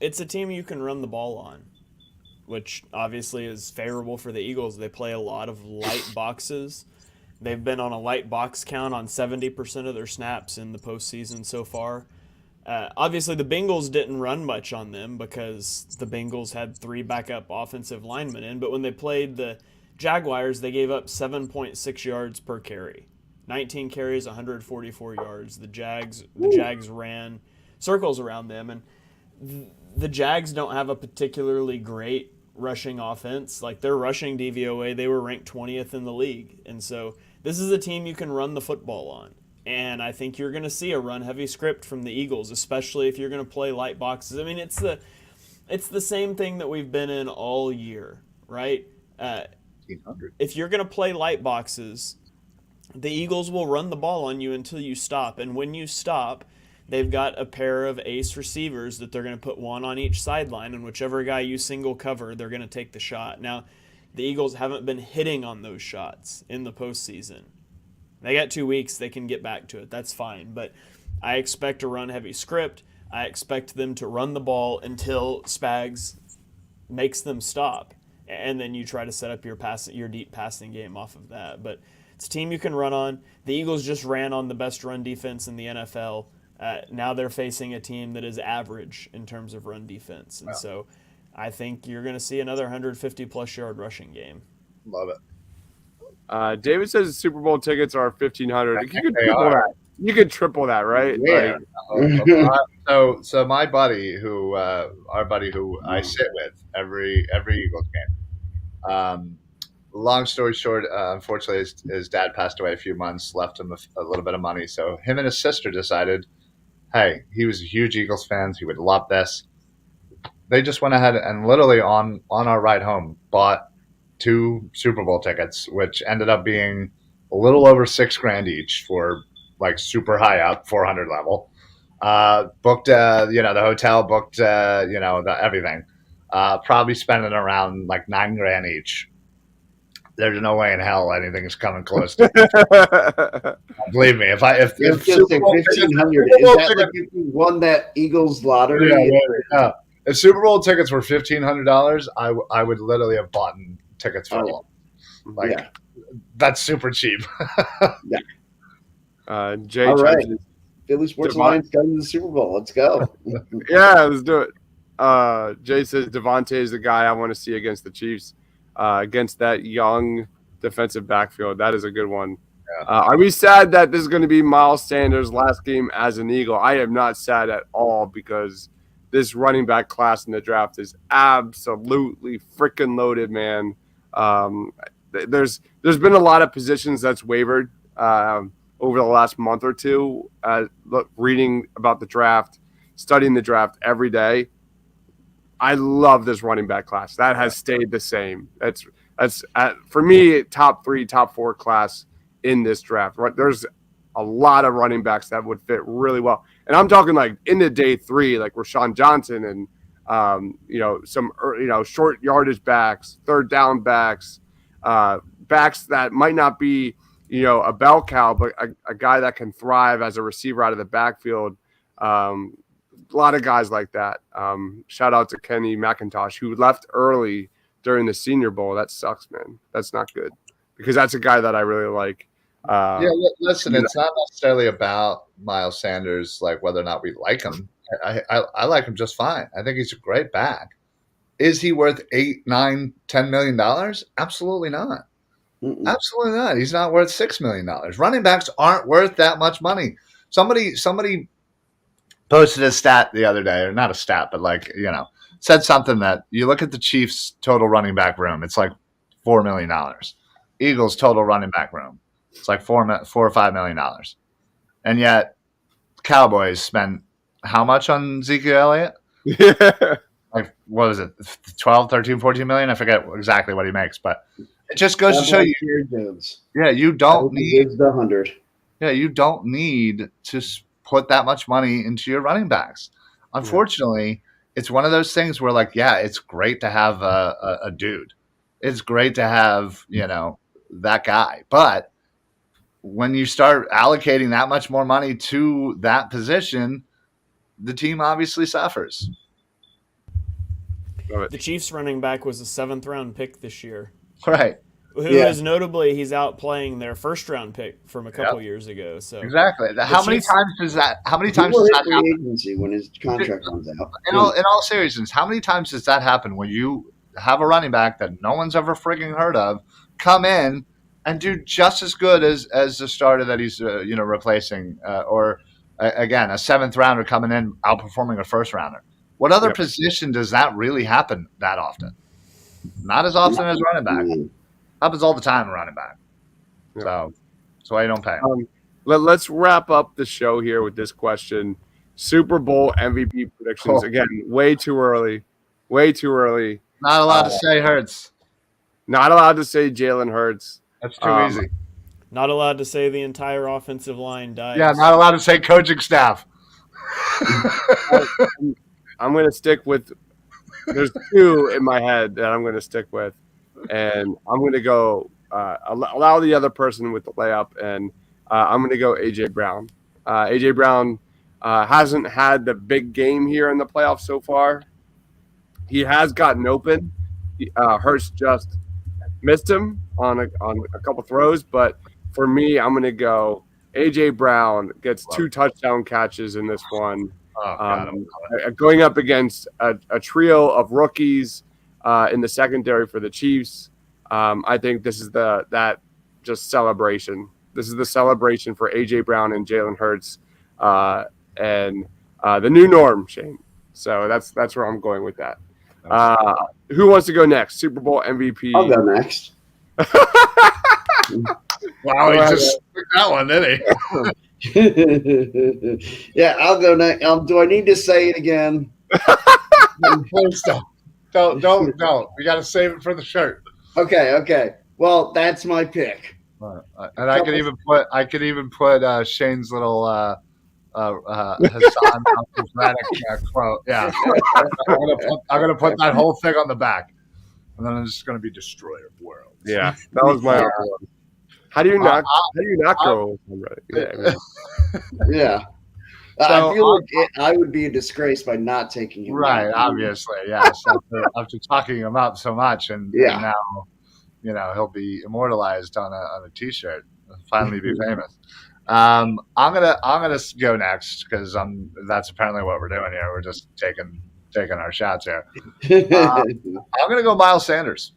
It's a team you can run the ball on, which obviously is favorable for the Eagles. They play a lot of light boxes. They've been on a light box count on 70% of their snaps in the postseason so far. Obviously, the Bengals didn't run much on them because the Bengals had 3 backup offensive linemen in. But when they played the Jaguars, they gave up 7.6 yards per carry. 19 carries, 144 yards. The Jags ran circles around them, and the Jags don't have a particularly great rushing offense. Like, their rushing DVOA, they were ranked 20th in the league. And so this is a team you can run the football on. And I think you're going to see a run-heavy script from the Eagles, especially if you're going to play light boxes. I mean, it's the same thing that we've been in all year, right? If you're going to play light boxes, the Eagles will run the ball on you until you stop. And when you stop, they've got a pair of ace receivers that they're going to put one on each sideline, and whichever guy you single cover, they're going to take the shot. Now, the Eagles haven't been hitting on those shots in the postseason. They got 2 weeks. They can get back to it. That's fine. But I expect a run-heavy script. I expect them to run the ball until Spags makes them stop. And then you try to set up your deep passing game off of that. But it's a team you can run on. The Eagles just ran on the best run defense in the NFL. Now they're facing a team that is average in terms of run defense. And so I think you're going to see another 150-plus yard rushing game. Love it. David says Super Bowl tickets are $1,500. You could triple that. You could triple that, right? Yeah. So my buddy, our buddy who I sit with every Eagles game. Long story short, unfortunately, his dad passed away a few months, left him a little bit of money. So him and his sister decided, hey, he was a huge Eagles fan. He would love this. They just went ahead and literally on our ride home bought 2 Super Bowl tickets, which ended up being a little over $6,000 each for like super high up 400 level. Booked, the hotel, booked, everything. Probably spending around like $9,000 each. There's no way in hell anything's coming close to it. Believe me, if It's just like 1,500. Is that like if you won that Eagles lottery? Yeah. If Super Bowl tickets were $1,500, I would literally have bought tickets for them. Like, that's super cheap. Jay, all right. Philly Sports Alliance got into the Super Bowl. Let's go. Yeah, let's do it. Jay says Devontae is the guy I want to see against the Chiefs, against that young defensive backfield. That is a good one. Yeah. Are we sad that this is going to be Miles Sanders' last game as an Eagle? I am not sad at all, because this running back class in the draft is absolutely freaking loaded, man. There's been a lot of positions that's wavered over the last month or two. Reading about the draft, studying the draft every day, I love this running back class. That has stayed the same. That's for me, top 3, top 4 class in this draft. There's a lot of running backs that would fit really well. And I'm talking like into day 3, like Rashawn Johnson and, some, short yardage backs, third down backs, backs that might not be, a bell cow, but a guy that can thrive as a receiver out of the backfield. A lot of guys like that. Shout out to Kenny McIntosh, who left early during the Senior Bowl. That sucks, man. That's not good, because that's a guy that I really like. Listen, it's not necessarily about Miles Sanders, like whether or not we like him. I like him just fine. I think he's a great back. Is he worth $8, $9, $10 million? Absolutely not. Mm-mm. Absolutely not. He's not worth $6 million. Running backs aren't worth that much money. Somebody posted a stat the other day, or not a stat, but said something that you look at the Chiefs' total running back room, it's like $4 million. Eagles' total running back room, it's like $4 or $5 million. And yet, Cowboys spent how much on Ezekiel Elliott? Yeah. Like, what was it, 12, 13, 14 million? I forget exactly what he makes, but it just goes to show you. You don't need the 100. Yeah, you don't need to put that much money into your running backs. Unfortunately, it's one of those things where, it's great to have a dude. It's great to have, that guy. But when you start allocating that much more money to that position, the team obviously suffers. The Chiefs running back was a 7th-round pick this year. Right. Who is notably, he's outplaying their first-round pick from a couple years ago. So exactly. How many times does that happen? Agency when his contract runs out. In all seriousness, how many times does that happen when you have a running back that no one's ever frigging heard of come in and do just as good as the starter that he's replacing, or again, a 7th rounder coming in outperforming a 1st rounder. What other position does that really happen that often? Not as often as running back. Happens all the time in running back. Yep. So that's why you don't pay. Let's wrap up the show here with this question. Super Bowl MVP predictions. Again, way too early. Way too early. Not allowed to say Hurts. Not allowed to say Jalen Hurts. That's too easy. Not allowed to say the entire offensive line dies. Yeah, not allowed to say coaching staff. I'm going to stick with – there's 2 in my head that I'm going to stick with. And I'm going to go allow the other person with the layup, and I'm going to go A.J. Brown. A.J. Brown hasn't had the big game here in the playoffs so far. He has gotten open. Hurts just missed him on a couple throws, but for me, I'm going to go A.J. Brown gets 2 touchdown catches in this one. Going up against a trio of rookies in the secondary for the Chiefs. I think this is that just celebration. This is the celebration for A.J. Brown and Jalen Hurts and the new norm, Shane. So that's where I'm going with that. Who wants to go next? Super Bowl MVP. I'll go next. Wow, he just took that one, didn't he? Yeah, I'll go next. Do I need to say it again? Please don't. Don't. We got to save it for the shirt. Okay. Well, that's my pick. And I could even put Shane's little Hassan quote. Yeah, I'm gonna put that whole thing on the back, and then I'm just gonna be destroyer of worlds. Yeah, that was my other one. How do you not go? Right? Yeah. So, I feel like I would be a disgrace by not taking him. Right, obviously, yes. After talking him up so much, and now, he'll be immortalized on a T-shirt. Finally, be famous. I'm gonna go next because that's apparently what we're doing here. We're just taking our shots here. I'm gonna go Miles Sanders.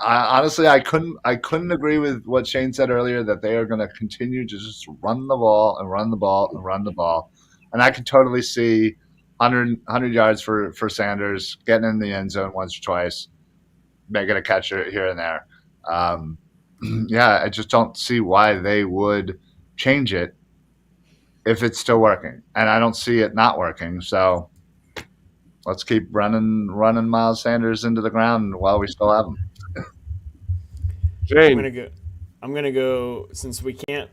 Honestly, I couldn't agree with what Shane said earlier, that they are going to continue to just run the ball and run the ball and run the ball, and I could totally see 100 yards for Sanders, getting in the end zone once or twice, making a catch here and there. I just don't see why they would change it if it's still working, and I don't see it not working. So let's keep running Miles Sanders into the ground while we still have him. Jane. I'm gonna go since we can't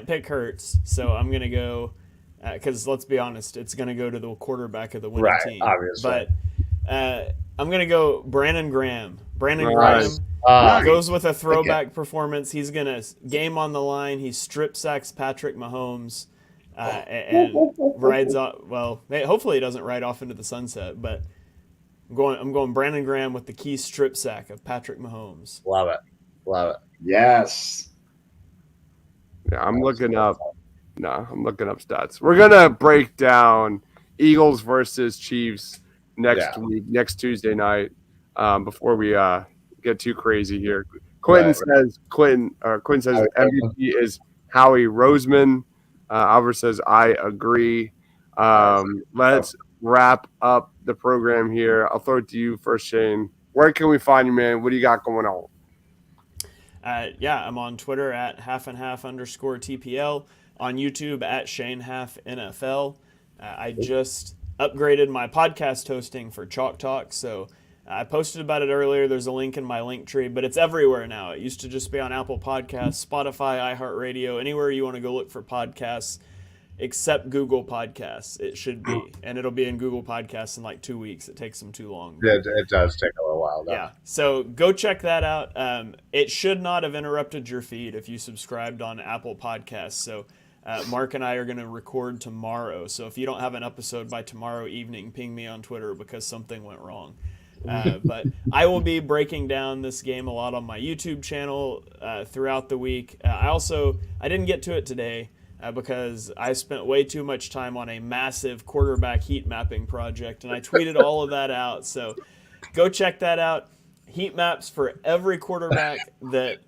pick Hurts, so I'm gonna go because let's be honest, it's gonna go to the quarterback of the winning team. Obviously. But I'm gonna go Brandon Graham. Graham goes with a throwback performance. He's gonna game on the line. He strip sacks Patrick Mahomes. And rides off. Well, hopefully he doesn't ride off into the sunset. But I'm going Brandon Graham with the key strip sack of Patrick Mahomes. Love it. Yes. Yeah, I'm looking up stats. We're gonna break down Eagles versus Chiefs next week, next Tuesday night. Before we get too crazy here, Quentin says MVP is Howie Roseman. Albert says, I agree. Let's wrap up the program here. I'll throw it to you first, Shane. Where can we find you, man? What do you got going on? I'm on Twitter at @halfandhalf_TPL, on YouTube at ShaneHalfNFL. I just upgraded my podcast hosting for Chalk Talk, so I posted about it earlier. There's a link in my link tree, but it's everywhere now. It used to just be on Apple Podcasts, Spotify, iHeartRadio, anywhere you want to go look for podcasts, except Google Podcasts. It should be, and it'll be in Google Podcasts in like 2 weeks. It takes them too long. Yeah, it does take a little while, though. Yeah, so go check that out. It should not have interrupted your feed if you subscribed on Apple Podcasts. So Mark and I are going to record tomorrow. So if you don't have an episode by tomorrow evening, ping me on Twitter because something went wrong. But I will be breaking down this game a lot on my YouTube channel throughout the week. I didn't get to it today because I spent way too much time on a massive quarterback heat mapping project, and I tweeted all of that out. So go check that out. heat maps for every quarterback that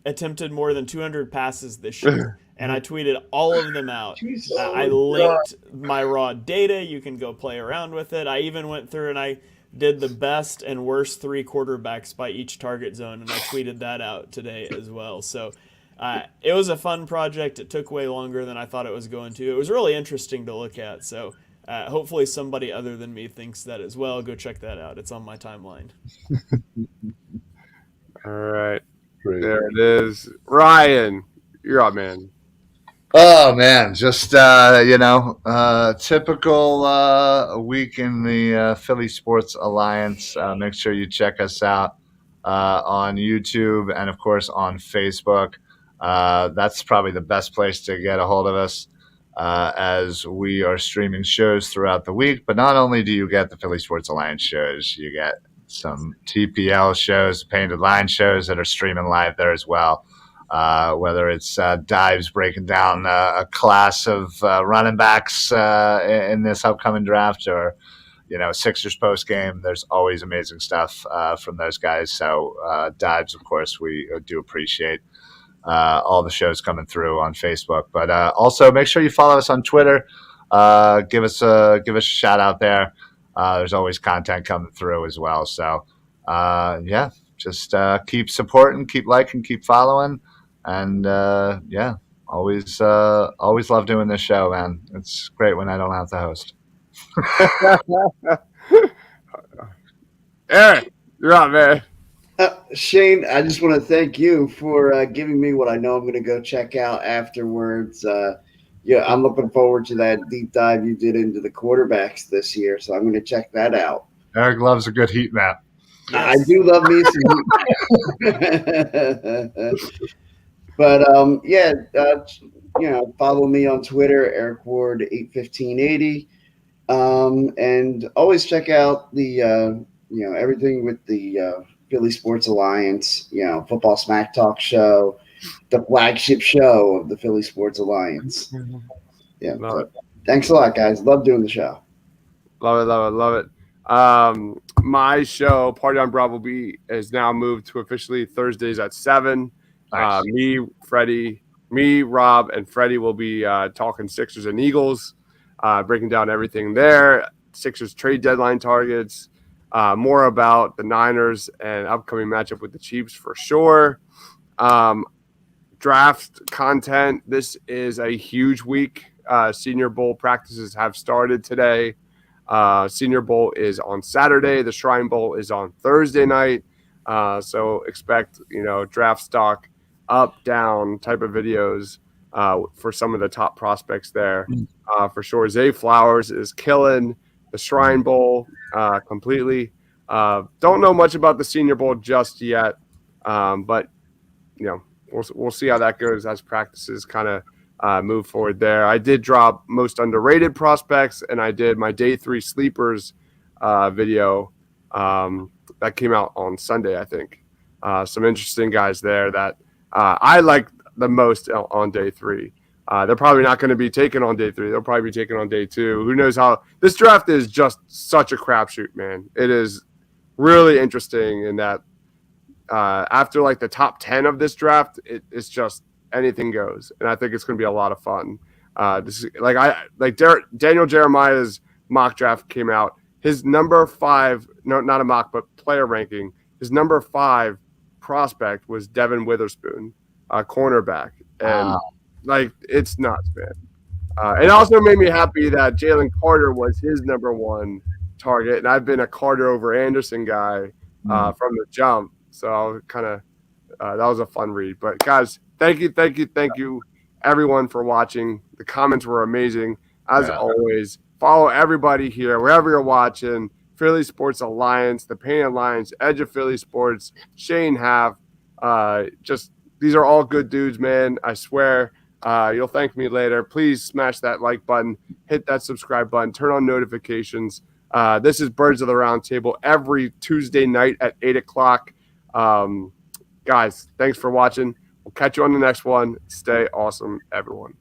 attempted more than 200 passes this year, and I tweeted all of them out. Jesus. I linked my raw data. You can go play around with it. I even went through and I did the best and worst 3 quarterbacks by each target zone, and I tweeted that out today as well. So it was a fun project. It took way longer than I thought it was going to. It was really interesting to look at. So hopefully somebody other than me thinks that as well. Go check that out. It's on my timeline. All right. There it is. Ryan, you're up, man. Oh man, just typical week in the Philly Sports Alliance. Make sure you check us out on YouTube and of course on Facebook. That's probably the best place to get a hold of us as we are streaming shows throughout the week. But not only do you get the Philly Sports Alliance shows, you get some TPL shows, Painted Line shows that are streaming live there as well. Whether it's Dives breaking down a class of running backs in this upcoming draft, or Sixers post game, there's always amazing stuff from those guys. So Dives, of course, we do appreciate all the shows coming through on Facebook, but also make sure you follow us on Twitter. Give us a shout out there. There's always content coming through as well. So just keep supporting, keep liking, keep following. And always love doing this show, man. It's great when I don't have to host. Eric, you're up, man. Shane, I just want to thank you for giving me what I know I'm going to go check out afterwards. I'm looking forward to that deep dive you did into the quarterbacks this year, so I'm going to check that out. Eric loves a good heat map. Yes. I do love me some heat. But follow me on Twitter, Eric Ward 81580, and always check out the everything with the Philly Sports Alliance, Football Smack Talk show, the flagship show of the Philly Sports Alliance. Yeah, thanks a lot, guys. Love doing the show. Love it. My show, Party on Bravo B, is now moved to officially Thursdays at 7. Nice. Me, Rob, and Freddie will be talking Sixers and Eagles, breaking down everything there, Sixers trade deadline targets, more about the Niners and upcoming matchup with the Chiefs for sure. Draft content. This is a huge week. Senior Bowl practices have started today. Senior Bowl is on Saturday. The Shrine Bowl is on Thursday night. So expect, draft stock up, down type of videos for some of the top prospects there. For sure, Zay Flowers is killing the Shrine Bowl completely. Don't know much about the Senior Bowl just yet, but we'll see how that goes as practices kind of move forward there. I did drop most underrated prospects, and I did my day 3 sleepers video that came out on Sunday, I think. Some interesting guys there that I like the most on day 3. They're probably not going to be taken on day 3. They'll probably be taken on day 2. Who knows how this draft is just such a crapshoot, man. It is really interesting in that after like the top 10 of this draft, it's just anything goes, and I think it's going to be a lot of fun. This is Daniel Jeremiah's mock draft came out. His number 5, no, not a mock, but player ranking. His number 5 prospect was Devin Witherspoon, a cornerback, and it's nuts, man. It also made me happy that Jalen Carter was his number 1 target, and I've been a Carter over Anderson guy from the jump, so kind of that was a fun read. But guys, thank you everyone for watching. The comments were amazing as always. Follow everybody here wherever you're watching. Philly Sports Alliance, the Painted Lines, Edge of Philly Sports, Shane Half. These are all good dudes, man. I swear. You'll thank me later. Please smash that like button, hit that subscribe button, turn on notifications. This is Birds of the Roundtable every Tuesday night at 8 o'clock. Guys, thanks for watching. We'll catch you on the next one. Stay awesome, everyone.